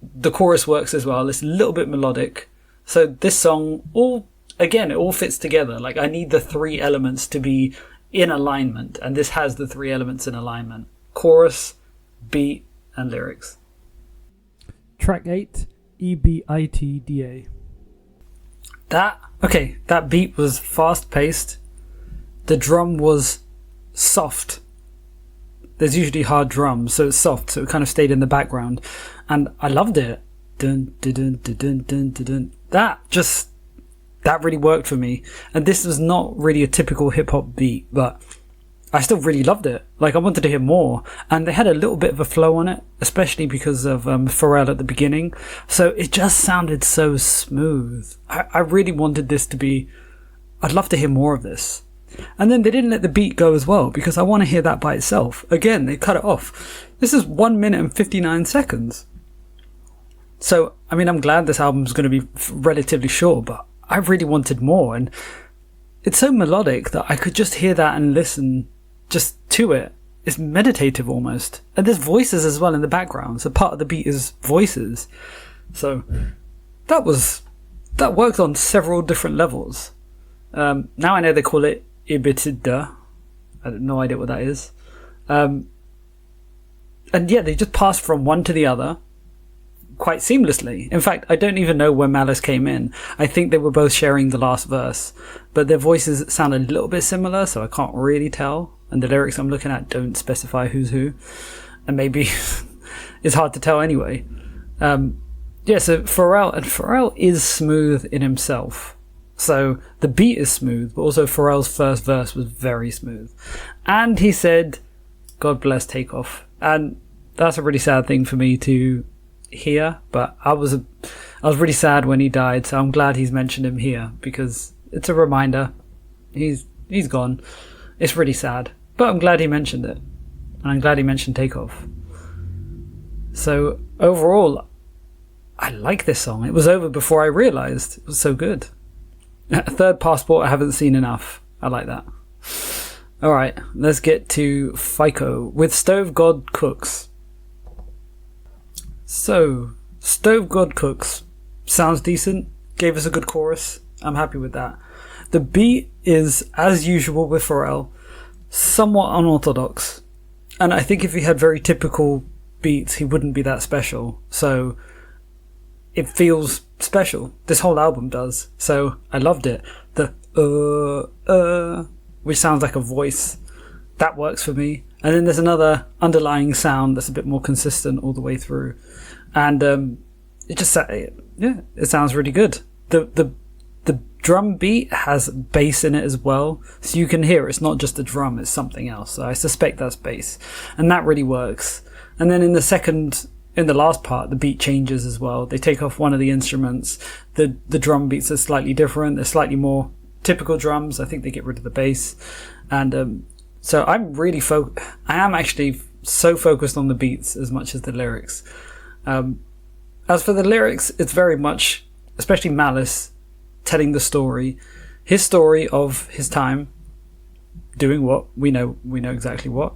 The chorus works as well. It's a little bit melodic. So this song, it all fits together. Like, I need the 3 elements to be in alignment, and this has the 3 elements in alignment: chorus, beat, and lyrics. Track 8, EBITDA. That beat was fast paced. The drum was soft. There's usually hard drums, so it's soft, so it kind of stayed in the background, and I loved it. Dun, dun, dun, dun, dun, dun, dun, dun. That really worked for me. And this was not really a typical hip-hop beat, but I still really loved it. Like, I wanted to hear more. And they had a little bit of a flow on it, especially because of Pharrell at the beginning. So it just sounded so smooth. I really wanted this to be... I'd love to hear more of this. And then they didn't let the beat go as well, because I want to hear that by itself. Again, they cut it off. This is 1 minute and 59 seconds. So, I mean, I'm glad this album's going to be relatively short, but I really wanted more. And it's so melodic that I could just hear that and listen just to it. It's meditative almost. And there's voices as well in the background. So part of the beat is voices. So that worked on several different levels. Now I know they call it Ibitida. I have no idea what that is. And yeah, they just passed from one to the other quite seamlessly. In fact, I don't even know where Malice came in. I think they were both sharing the last verse, but their voices sound a little bit similar, so I can't really tell. And the lyrics I'm looking at don't specify who's who. And maybe it's hard to tell anyway. Yeah, so Pharrell is smooth in himself. So the beat is smooth, but also Pharrell's first verse was very smooth. And he said, God bless Takeoff. And that's a really sad thing for me to hear, but I was really sad when he died, so I'm glad he's mentioned him here, because it's a reminder. He's gone. It's really sad. But I'm glad he mentioned it. And I'm glad he mentioned Takeoff. So overall, I like this song. It was over before I realised it was so good. Third Passport, I haven't seen enough. I like that. Alright, let's get to FICO with Stove God Cooks. So, Stove God Cooks sounds decent. Gave us a good chorus. I'm happy with that. The beat is, as usual with Pharrell, somewhat unorthodox. And I think if he had very typical beats, he wouldn't be that special. So it feels special. This whole album does. So I loved it. The which sounds like a voice, that works for me. And then there's another underlying sound that's a bit more consistent all the way through. And it just, yeah, it sounds really good. The drum beat has bass in it as well, so you can hear it's not just a drum, it's something else. So I suspect that's bass, and that really works. And then in the last part, the beat changes as well. They take off one of the instruments. The drum beats are slightly different. They're slightly more typical drums. I think they get rid of the bass. And so I'm really I am actually so focused on the beats as much as the lyrics. As for the lyrics, it's very much, especially Malice, telling the story, his story of his time doing what we know exactly what,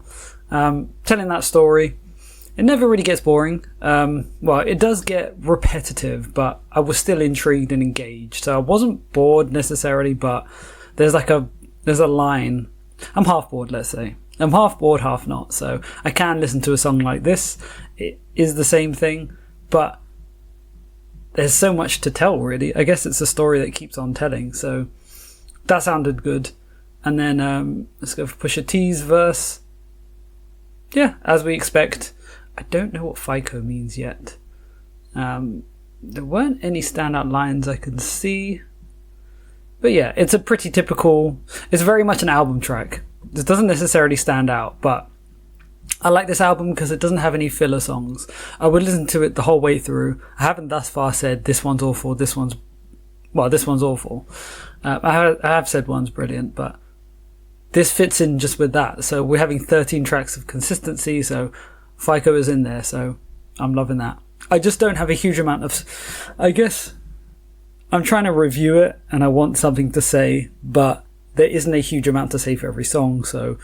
telling that story. It never really gets boring. Well, it does get repetitive, but I was still intrigued and engaged, so I wasn't bored necessarily. But there's a line. I'm half bored, let's say. I'm half bored, half not, so I can listen to a song like this. It is the same thing, but there's so much to tell, really. I guess it's a story that keeps on telling, so that sounded good. And then let's go for Pusha T's verse. Yeah, as we expect. I don't know what FICO means yet. There weren't any standout lines I could see. But yeah, it's a pretty typical... It's very much an album track. It doesn't necessarily stand out, but I like this album because it doesn't have any filler songs. I would listen to it the whole way through. I haven't thus far said this one's awful, this one's awful. I have said one's brilliant, but this fits in just with that. So we're having 13 tracks of consistency, so FICO is in there, so I'm loving that. I just don't have a huge amount of... I guess I'm trying to review it and I want something to say, but there isn't a huge amount to say for every song, so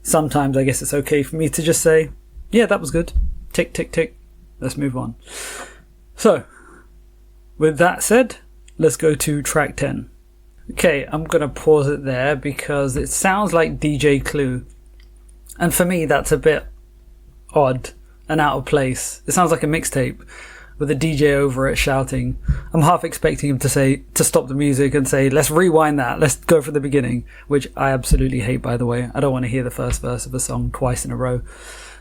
sometimes I guess it's okay for me to just say, yeah, that was good. Tick, tick, tick. Let's move on. So, with that said, let's go to track 10. Okay, I'm going to pause it there because it sounds like DJ Clue. And for me, that's a bit odd and out of place. It sounds like a mixtape with a DJ over it shouting. I'm half expecting him to stop the music and say, let's rewind that, let's go from the beginning, which I absolutely hate, by the way. I don't want to hear the first verse of a song twice in a row.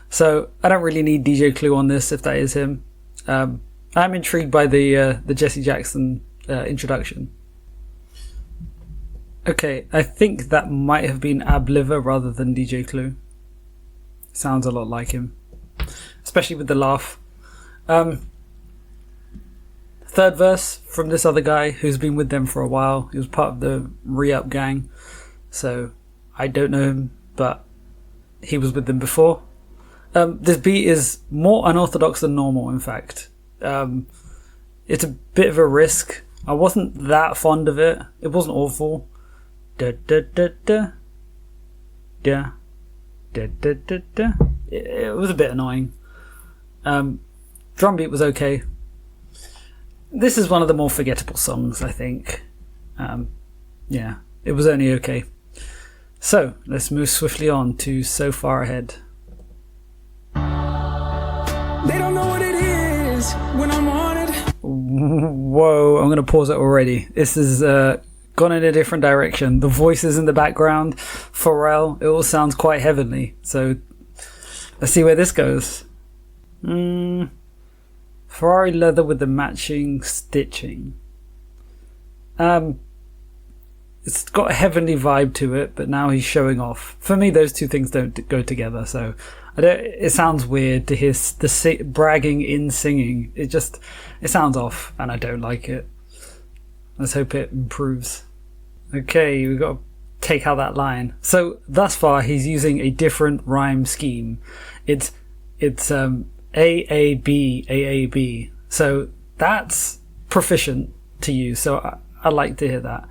So I don't really need DJ Clue on this if that is him. I'm intrigued by the Jesse Jackson introduction. Okay, I think that might have been Ab Liver rather than DJ Clue. Sounds a lot like him, especially with the laugh. Third verse from this other guy who's been with them for a while. He was part of the Re-Up gang, so I don't know him, but he was with them before. This beat is more unorthodox than normal, in fact. It's a bit of a risk. I wasn't that fond of it. It wasn't awful. Da da da da. Da da da da da. It was a bit annoying. Drum beat was okay. This is one of the more forgettable songs, I think. Yeah, it was only okay. So, let's move swiftly on to So Far Ahead. They don't know what it is when I'm on it. Whoa, I'm going to pause it already. This has gone in a different direction. The voices in the background, Pharrell, it all sounds quite heavenly. So, let's see where this goes. Ferrari leather with the matching stitching. It's got a heavenly vibe to it, but now he's showing off. For me, those two things don't go together, so it sounds weird to hear the bragging in singing. It sounds off, and I don't like it. Let's hope it improves. Okay, we've got to take out that line. So thus far, he's using a different rhyme scheme. It's AAB, AAB. So that's proficient to use. So I like to hear that.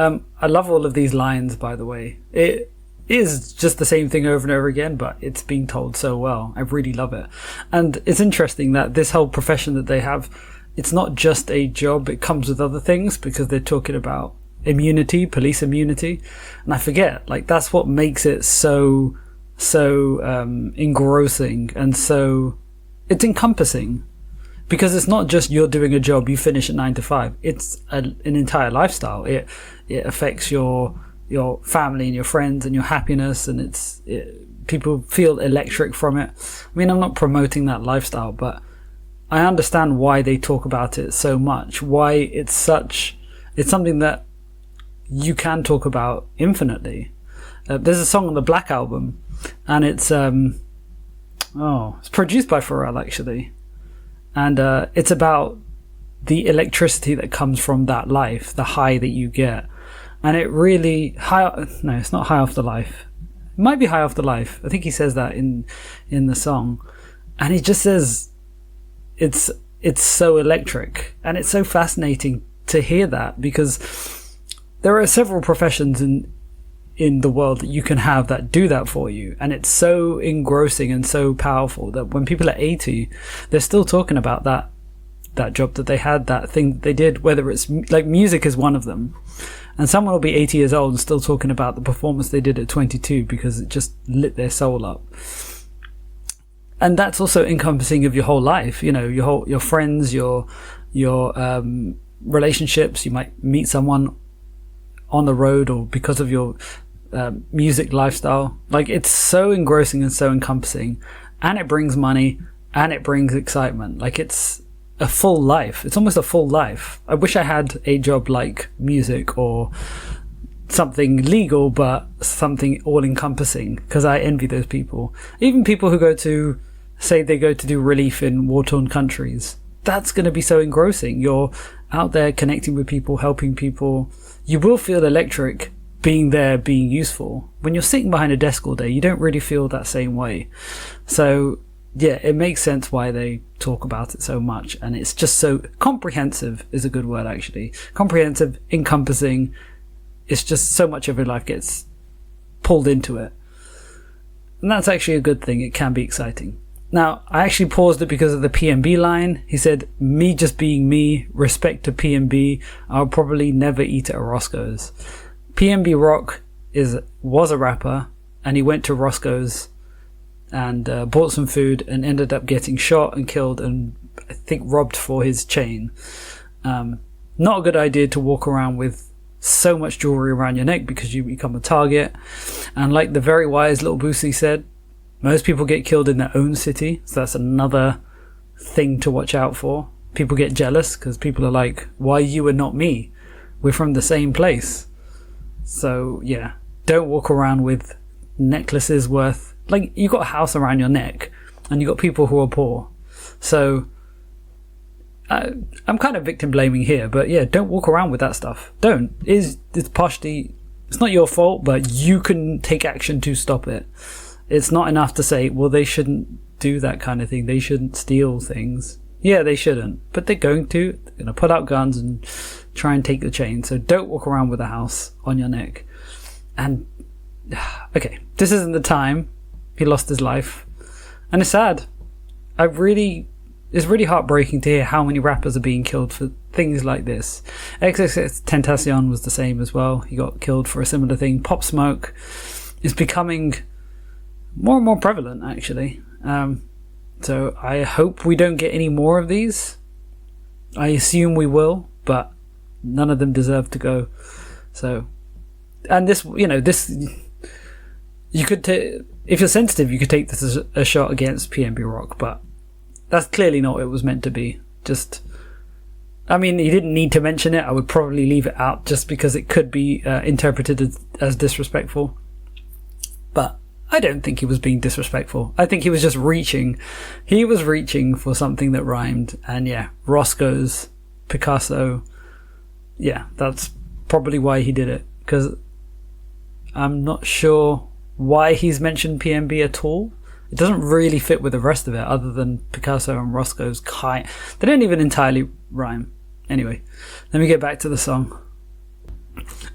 I love all of these lines, by the way. It is just the same thing over and over again, but it's being told so well. I really love it. And it's interesting that this whole profession that they have, it's not just a job, it comes with other things, because they're talking about immunity, police immunity. And I forget, like, that's what makes it so engrossing and so it's encompassing, because it's not just you're doing a job, you finish at 9 to 5. It's an entire lifestyle. It affects your family and your friends and your happiness, and people feel electric from it. I mean, I'm not promoting that lifestyle, but I understand why they talk about it so much, why it's something that you can talk about infinitely. There's a song on the Black album, and it's produced by Pharrell, actually. And it's about the electricity that comes from that life, the high that you get. And it really... No, it's not high off the life. It might be high off the life. I think he says that in the song. And he just says it's so electric. And it's so fascinating to hear that, because there are several professions in the world that you can have that do that for you, and it's so engrossing and so powerful that when people are 80, they're still talking about that job that they had, that thing that they did, whether it's like music is one of them, and someone will be 80 years old and still talking about the performance they did at 22 because it just lit their soul up. And that's also encompassing of your whole life, you know, your friends, your relationships. You might meet someone on the road or because of your music lifestyle. Like, it's so engrossing and so encompassing, and it brings money and it brings excitement. Like, it's a full life. It's almost a full life. I wish I had a job like music, or something legal but something all encompassing, because I envy those people. Even people who go to do relief in war-torn countries, that's going to be so engrossing. You're out there connecting with people, helping people. You will feel electric being there, being useful. When you're sitting behind a desk all day, you don't really feel that same way. So yeah, it makes sense why they talk about it so much. And it's just so comprehensive is a good word, actually. Comprehensive, encompassing. It's just so much of your life gets pulled into it. And that's actually a good thing. It can be exciting. Now, I actually paused it because of the PNB line. He said, me just being me, respect to PNB, I'll probably never eat at a Roscoe's. PNB Rock was a rapper, and he went to Roscoe's and bought some food and ended up getting shot and killed and I think robbed for his chain. Not a good idea to walk around with so much jewelry around your neck, because you become a target. And like the very wise Little Boosie said, most people get killed in their own city, so that's another thing to watch out for. People get jealous because people are like, why you and not me? We're from the same place. So yeah, don't walk around with necklaces worth, like, you got a house around your neck and you got people who are poor. So I'm kind of victim blaming here, but yeah, don't walk around with that stuff. Don't. It's partially, it's not your fault, but you can take action to stop it. It's not enough to say, well, they shouldn't do that kind of thing. They shouldn't steal things. Yeah, they shouldn't, but they're going to. They're going to pull out guns and try and take the chain. So don't walk around with a house on your neck. And okay, this isn't the time he lost his life, and it's sad. It's really heartbreaking to hear how many rappers are being killed for things like this. XXXTentacion was the same as well. He got killed for a similar thing. Pop Smoke is becoming more and more prevalent, actually. So I hope we don't get any more of these. I assume we will, but none of them deserve to go. So, and this, you could if you're sensitive, you could take this as a shot against PNB Rock, but that's clearly not what it was meant to be. He didn't need to mention it. I would probably leave it out just because it could be interpreted as disrespectful. But I don't think he was being disrespectful. I think he was just reaching. He was reaching for something that rhymed. And yeah, Roscoe's, Picasso. Yeah, that's probably why he did it. Because I'm not sure why he's mentioned PNB at all. It doesn't really fit with the rest of it, other than Picasso and Roscoe's they don't even entirely rhyme. Anyway, let me get back to the song.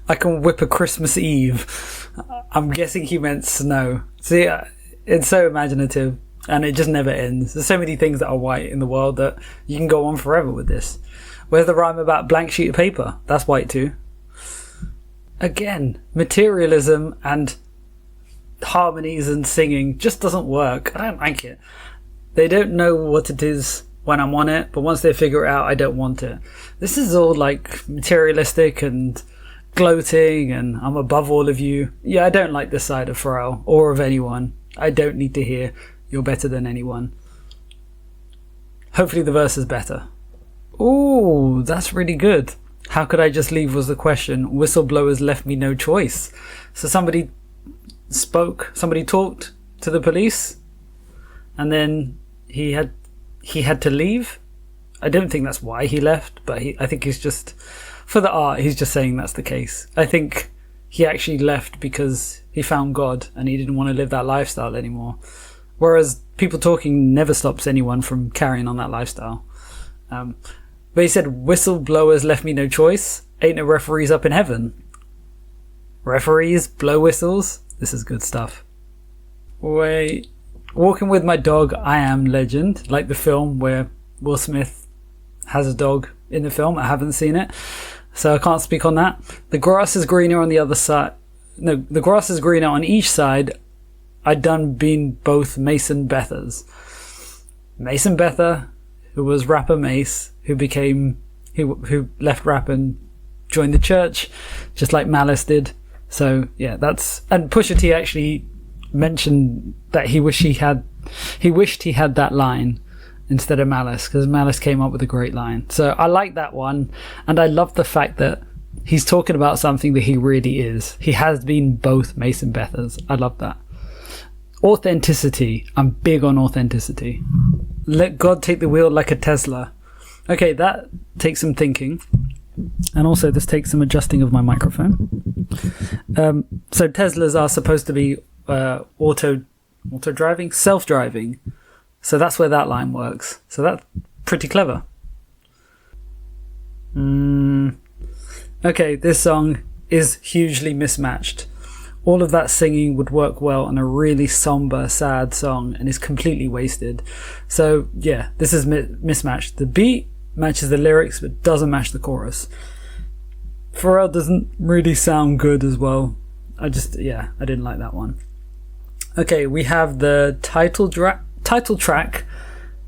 I can whip a Christmas Eve. I'm guessing he meant snow. See, it's so imaginative, and it just never ends. There's so many things that are white in the world that you can go on forever with this. Where's the rhyme about blank sheet of paper? That's white too. Again, materialism and harmonies and singing just doesn't work. I don't like it. They don't know what it is when I'm on it, but once they figure it out, I don't want it. This is all like materialistic and gloating and I'm above all of you. Yeah, I don't like this side of Pharrell or of anyone. I don't need to hear you're better than anyone. Hopefully the verse is better. Ooh, that's really good. How could I just leave was the question. Whistleblowers left me no choice. So somebody talked to the police, and then he had to leave. I don't think that's why he left, but I think he's just, for the art, he's just saying that's the case. I think he actually left because he found God and he didn't want to live that lifestyle anymore. Whereas people talking never stops anyone from carrying on that lifestyle. But he said, whistleblowers left me no choice. Ain't no referees up in heaven. Referees blow whistles. This is good stuff. Wait. Walking with my dog, I am legend. Like the film where Will Smith has a dog in the film. I haven't seen it, so I can't speak on that. The grass is greener on the other side. No, the grass is greener on each side. I'd done been both Mason Bethers. Mason Bether, who was rapper Mace, who left rap and joined the church, just like Malice did. So yeah, and Pusha T actually mentioned that he wished he had that line instead of Malice, because Malice came up with a great line. So I like that one, and I love the fact that he's talking about something that he really is. He has been both Mason Bethers. I love that. Authenticity. I'm big on authenticity. Let God take the wheel like a Tesla. Okay, that takes some thinking. And also this takes some adjusting of my microphone. So Teslas are supposed to be auto-driving? Self-driving. So that's where that line works. So that's pretty clever. Okay, this song is hugely mismatched. All of that singing would work well on a really somber, sad song and is completely wasted. So yeah, this is mismatched. The beat matches the lyrics but doesn't match the chorus. Pharrell doesn't really sound good as well. I didn't like that one. Okay, we have the title track,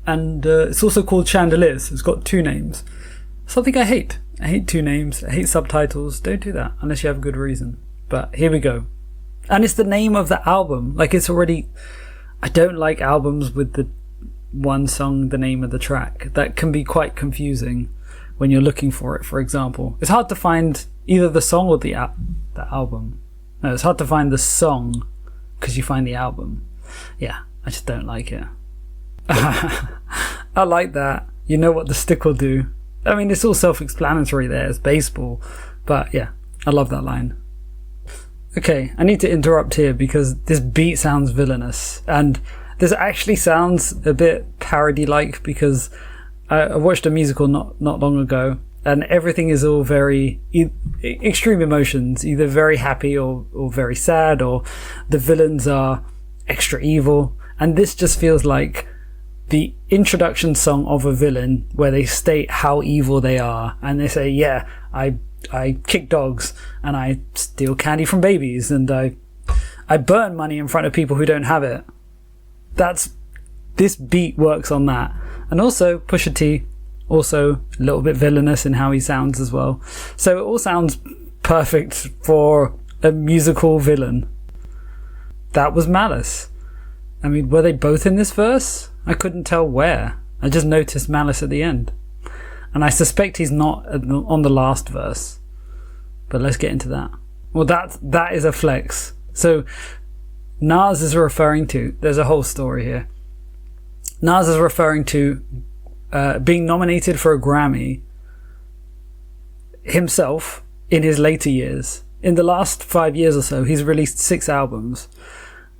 and it's also called Chandeliers. It's got two names. Something I hate. I hate two names. I hate subtitles. Don't do that unless you have a good reason. But here we go. And it's the name of the album. Like, it's already... I don't like albums with the one song, the name of the track. That can be quite confusing when you're looking for it, for example. It's hard to find either the song or the album. No, it's hard to find the song because you find the album. Yeah, I just don't like it. I like that. You know what the stick will do. I mean, it's all self-explanatory there. It's baseball. But yeah, I love that line. Okay, I need to interrupt here because this beat sounds villainous, and this actually sounds a bit parody-like because I watched a musical not long ago, and everything is all very extreme emotions, either very happy or very sad, or the villains are extra evil. And this just feels like the introduction song of a villain where they state how evil they are, and they say, yeah, I kick dogs, and I steal candy from babies, and I burn money in front of people who don't have it. This beat works on that. And also Pusha T, also a little bit villainous in how he sounds as well. So it all sounds perfect for a musical villain. That was Malice. I mean, were they both in this verse? I couldn't tell where. I just noticed Malice at the end. And I suspect he's not on the last verse. But let's get into that. Well, that is a flex. So Nas is referring to, there's a whole story here. Nas is referring to being nominated for a Grammy himself in his later years. In the last 5 years or so, he's released 6 albums.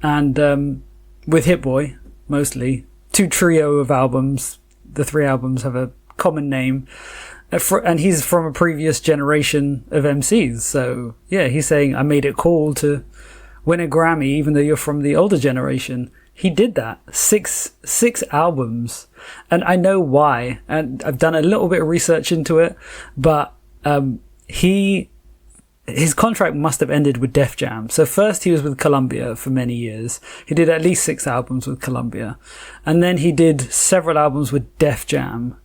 And with Hit Boy, mostly. 2 trio of albums. The 3 albums have a common name. And he's from a previous generation of MCs. So, yeah, he's saying, I made it cool to win a Grammy, even though you're from the older generation. He did that. 6 albums. And I know why. And I've done a little bit of research into it. But his contract must have ended with Def Jam. So first he was with Columbia for many years. He did at least 6 albums with Columbia. And then he did several albums with Def Jam.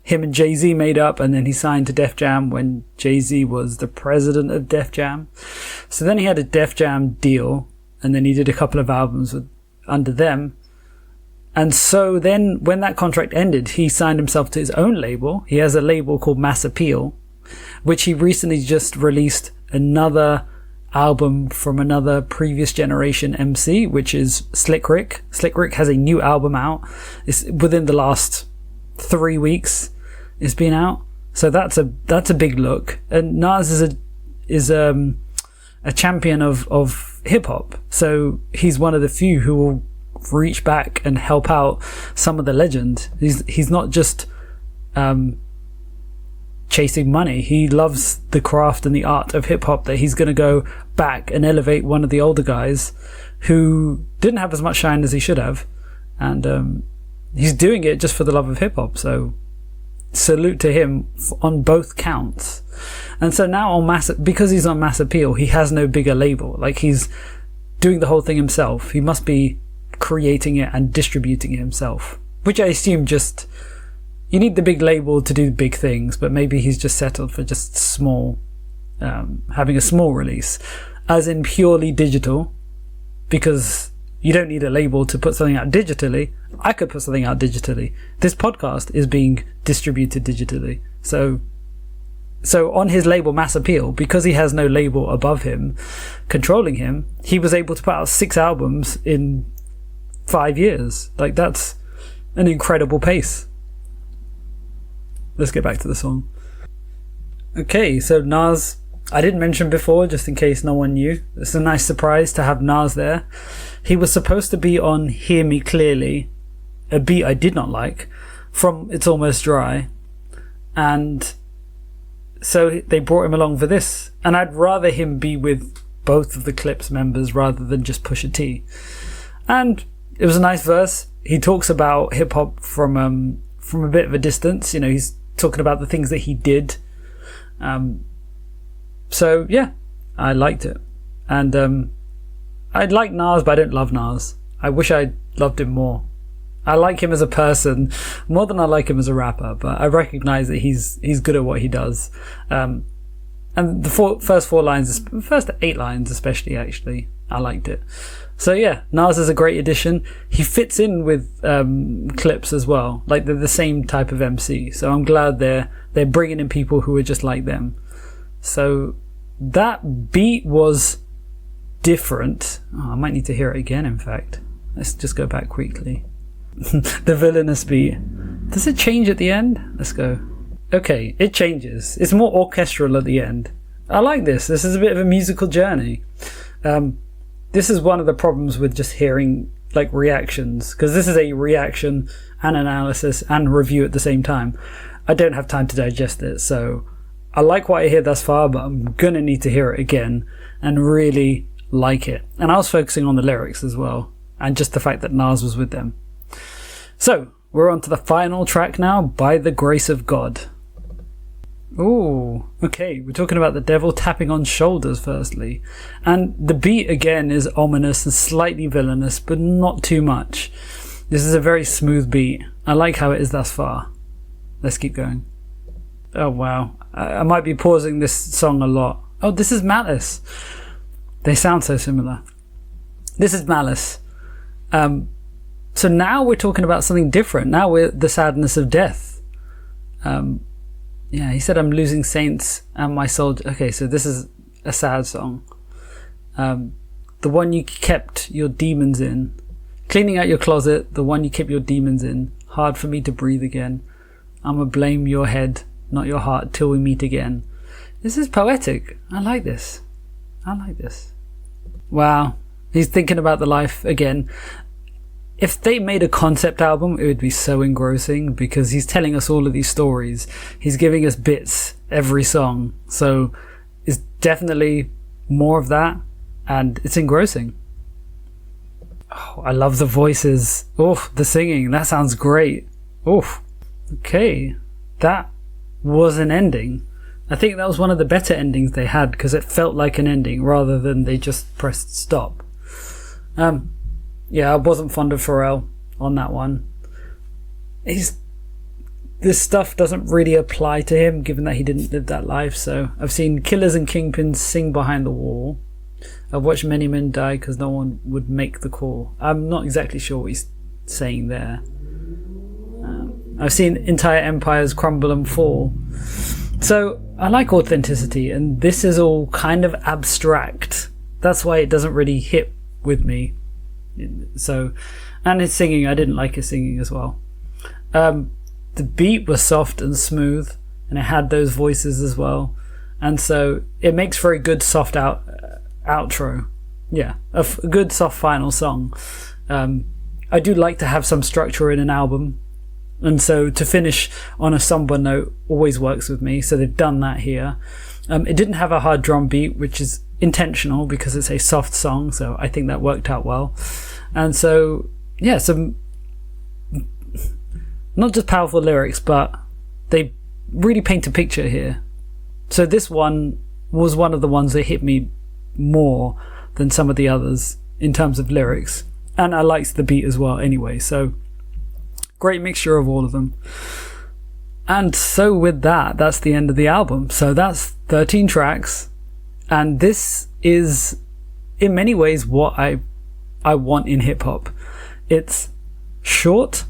Him and Jay-Z made up, and then he signed to Def Jam when Jay-Z was the president of Def Jam. So then he had a Def Jam deal, and then he did a couple of albums under them. And so then when that contract ended, he signed himself to his own label. He has a label called Mass Appeal, which he recently just released another album from another previous generation MC, which is Slick Rick. Slick Rick has a new album out. It's within the last 3 weeks it's been out. So that's a big look. And Nas is a champion of hip hop. So he's one of the few who will reach back and help out some of the legends. He's not just chasing money. He loves the craft and the art of hip hop, that he's going to go back and elevate one of the older guys who didn't have as much shine as he should have. And he's doing it just for the love of hip hop. So salute to him on both counts. And so now because he's on Mass Appeal, he has no bigger label. Like, he's doing the whole thing himself. He must be creating it and distributing it himself, which I assume just, you need the big label to do big things, but maybe he's just settled for just small, having a small release, as in purely digital, because you don't need a label to put something out digitally. I could put something out digitally. This podcast is being distributed digitally. So on his label Mass Appeal, because he has no label above him controlling him, he was able to put out 6 albums in 5 years. Like, that's an incredible pace. Let's get back to the song. Okay, so Nas, I didn't mention before, just in case no one knew. It's a nice surprise to have Nas there. He was supposed to be on Hear Me Clearly, a beat I did not like, from It's Almost Dry. And so they brought him along for this. And I'd rather him be with both of the Clipse members rather than just Pusha T. And it was a nice verse. He talks about hip hop from a bit of a distance. You know, he's talking about the things that he did. So yeah, I liked it. And I like Nas, but I don't love Nas. I wish I loved him more. I like him as a person more than I like him as a rapper, but I recognize that he's good at what he does. And the first 8 lines especially, actually, I liked it. So yeah, Nas is a great addition. He fits in with Clipse as well. Like, they're the same type of MC. So I'm glad they're bringing in people who are just like them. So that beat was different. I might need to hear it again, in fact. Let's just go back quickly. The villainous beat. Does it change at the end? Let's go. Okay, it changes. It's more orchestral at the end. I like this. This is a bit of a musical journey. This is one of the problems with just hearing like reactions, because this is a reaction and analysis and review at the same time. I don't have time to digest it, so I like what I hear thus far, but I'm gonna need to hear it again and really like it. And I was focusing on the lyrics as well, and just the fact that Nas was with them. So we're on to the final track now, By the Grace of God. Ooh, okay, we're talking about the devil tapping on shoulders firstly. And the beat again is ominous and slightly villainous, but not too much. This is a very smooth beat. I like how it is thus far. Let's keep going. Oh wow, I might be pausing this song a lot. Oh, this is Malice. They sound so similar. This is Malice. So now we're talking about something different. Now we're the sadness of death. Yeah, he said, I'm losing saints and my soul. Okay, so this is a sad song. The one you kept your demons in. Cleaning out your closet, the one you kept your demons in. Hard for me to breathe again. I'ma blame your head, not your heart, till we meet again. This is poetic. I like this. I like this. Wow. He's thinking about the life again. If they made a concept album, it would be so engrossing because he's telling us all of these stories. He's giving us bits every song. So it's definitely more of that, and it's engrossing. Oh, I love the voices. Oh, the singing. That sounds great. Oh, okay. That was an ending. I think that was one of the better endings they had because it felt like an ending rather than they just pressed stop. Yeah, I wasn't fond of Pharrell on that one. This stuff doesn't really apply to him, given that he didn't live that life. So I've seen killers and kingpins sing behind the wall. I've watched many men die because no one would make the call. I'm not exactly sure what he's saying there. I've seen entire empires crumble and fall. So I like authenticity, and this is all kind of abstract. That's why it doesn't really hit with me. So, and his singing, I didn't like his singing as well. The beat was soft and smooth, and it had those voices as well, and so it makes for a good soft outro. Yeah, a good soft final song. I do like to have some structure in an album, and so to finish on a somber note always works with me. So they've done that here. It didn't have a hard drum beat, which is intentional because it's a soft song, so I think that worked out well. And so yeah, some not just powerful lyrics, but they really paint a picture here. So this one was one of the ones that hit me more than some of the others in terms of lyrics, and I liked the beat as well anyway, so great mixture of all of them. And so with that, that's the end of the album. So that's 13 tracks. And this is, in many ways, what I want in hip-hop. It's short,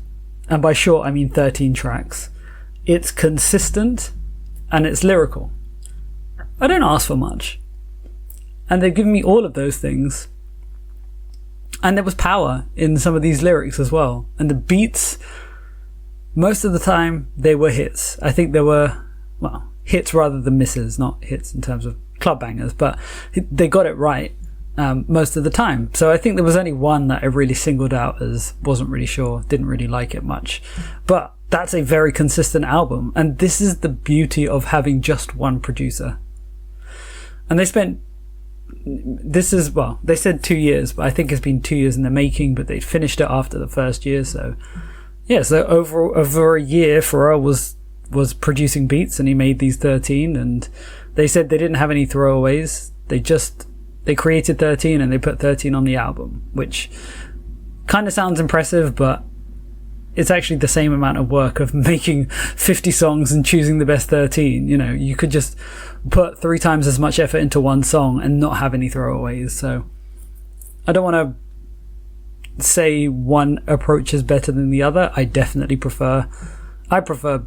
and by short I mean 13 tracks. It's consistent, and it's lyrical. I don't ask for much. And they've given me all of those things. And there was power in some of these lyrics as well. And the beats, most of the time, they were hits. I think there were, well, hits rather than misses, not hits in terms of club bangers, but they got it right most of the time. So I think there was only one that I really singled out as wasn't really sure, didn't really like it much. But that's a very consistent album, and this is the beauty of having just one producer. And they spent, this is, well, they said 2 years, but I think it's been 2 years in the making, but they finished it after the first year. So yeah, so over a year Pharrell was producing beats, and he made these 13, and they said they didn't have any throwaways. They created 13 and they put 13 on the album, which kind of sounds impressive, but it's actually the same amount of work of making 50 songs and choosing the best 13. You know, you could just put 3 times as much effort into one song and not have any throwaways. So I don't want to say one approach is better than the other. I prefer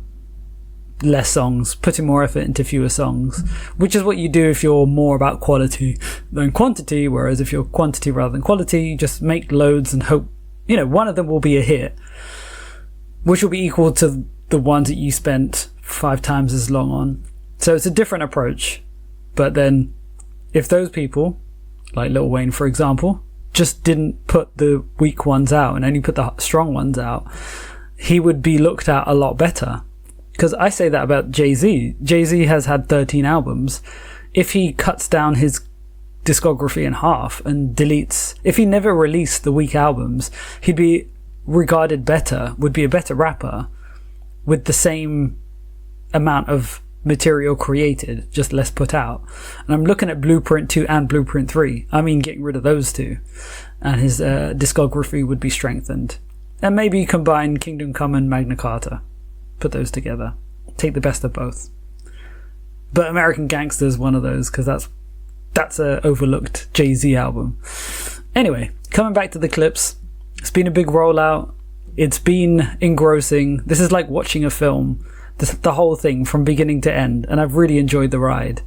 less songs, putting more effort into fewer songs, which is what you do if you're more about quality than quantity. Whereas if you're quantity rather than quality, you just make loads and hope, you know, one of them will be a hit, which will be equal to the ones that you spent 5 times as long on. So it's a different approach. But then if those people, like Lil Wayne for example, just didn't put the weak ones out and only put the strong ones out, he would be looked at a lot better. Because I say that about Jay-Z. Jay-Z has had 13 albums. If he cuts down his discography in half and deletes, if he never released the weak albums, he'd be regarded better, would be a better rapper with the same amount of material created, just less put out. And I'm looking at Blueprint 2 and Blueprint 3. I mean, getting rid of those two, and his discography would be strengthened. And maybe combine Kingdom Come and Magna Carta, put those together, take the best of both. But American Gangster is one of those, because that's a overlooked Jay-Z album. Anyway, coming back to the Clipse, it's been a big rollout. It's been engrossing. This is like watching a film. The whole thing from beginning to end, and I've really enjoyed the ride.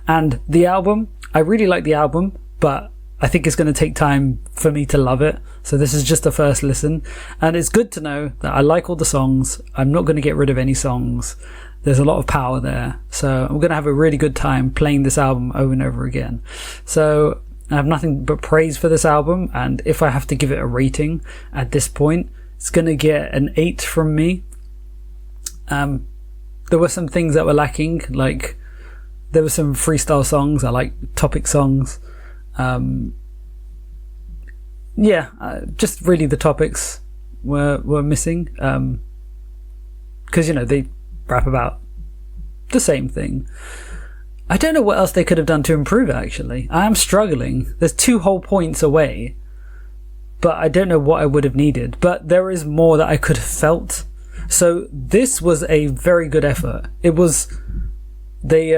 And the album, I really like the album, but I think it's going to take time for me to love it. So this is just a first listen, and it's good to know that I like all the songs. I'm not going to get rid of any songs. There's a lot of power there, so I'm going to have a really good time playing this album over and over again. So I have nothing but praise for this album, and if I have to give it a rating at this point, it's going to get an 8 from me. There were some things that were lacking, like there were some freestyle songs. I like topic songs. Just really the topics were missing. Because, they rap about the same thing. I don't know what else they could have done to improve it, actually. I am struggling. There's 2 whole points away, but I don't know what I would have needed. But there is more that I could have felt. So this was a very good effort. It was, they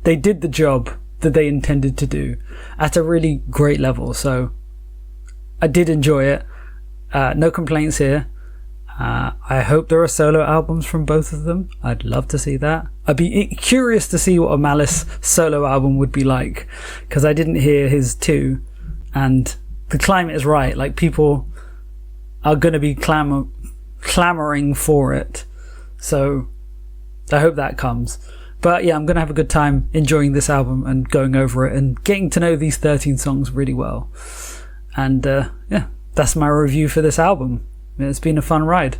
did the job that they intended to do at a really great level. So I did enjoy it. No complaints here. I hope there are solo albums from both of them. I'd love to see that. I'd be curious to see what a Malice solo album would be like, because I didn't hear his too. And the climate is right. Like, people are going to be clamoring for it. So I hope that comes. But yeah, I'm going to have a good time enjoying this album and going over it and getting to know these 13 songs really well. And that's my review for this album. It's been a fun ride.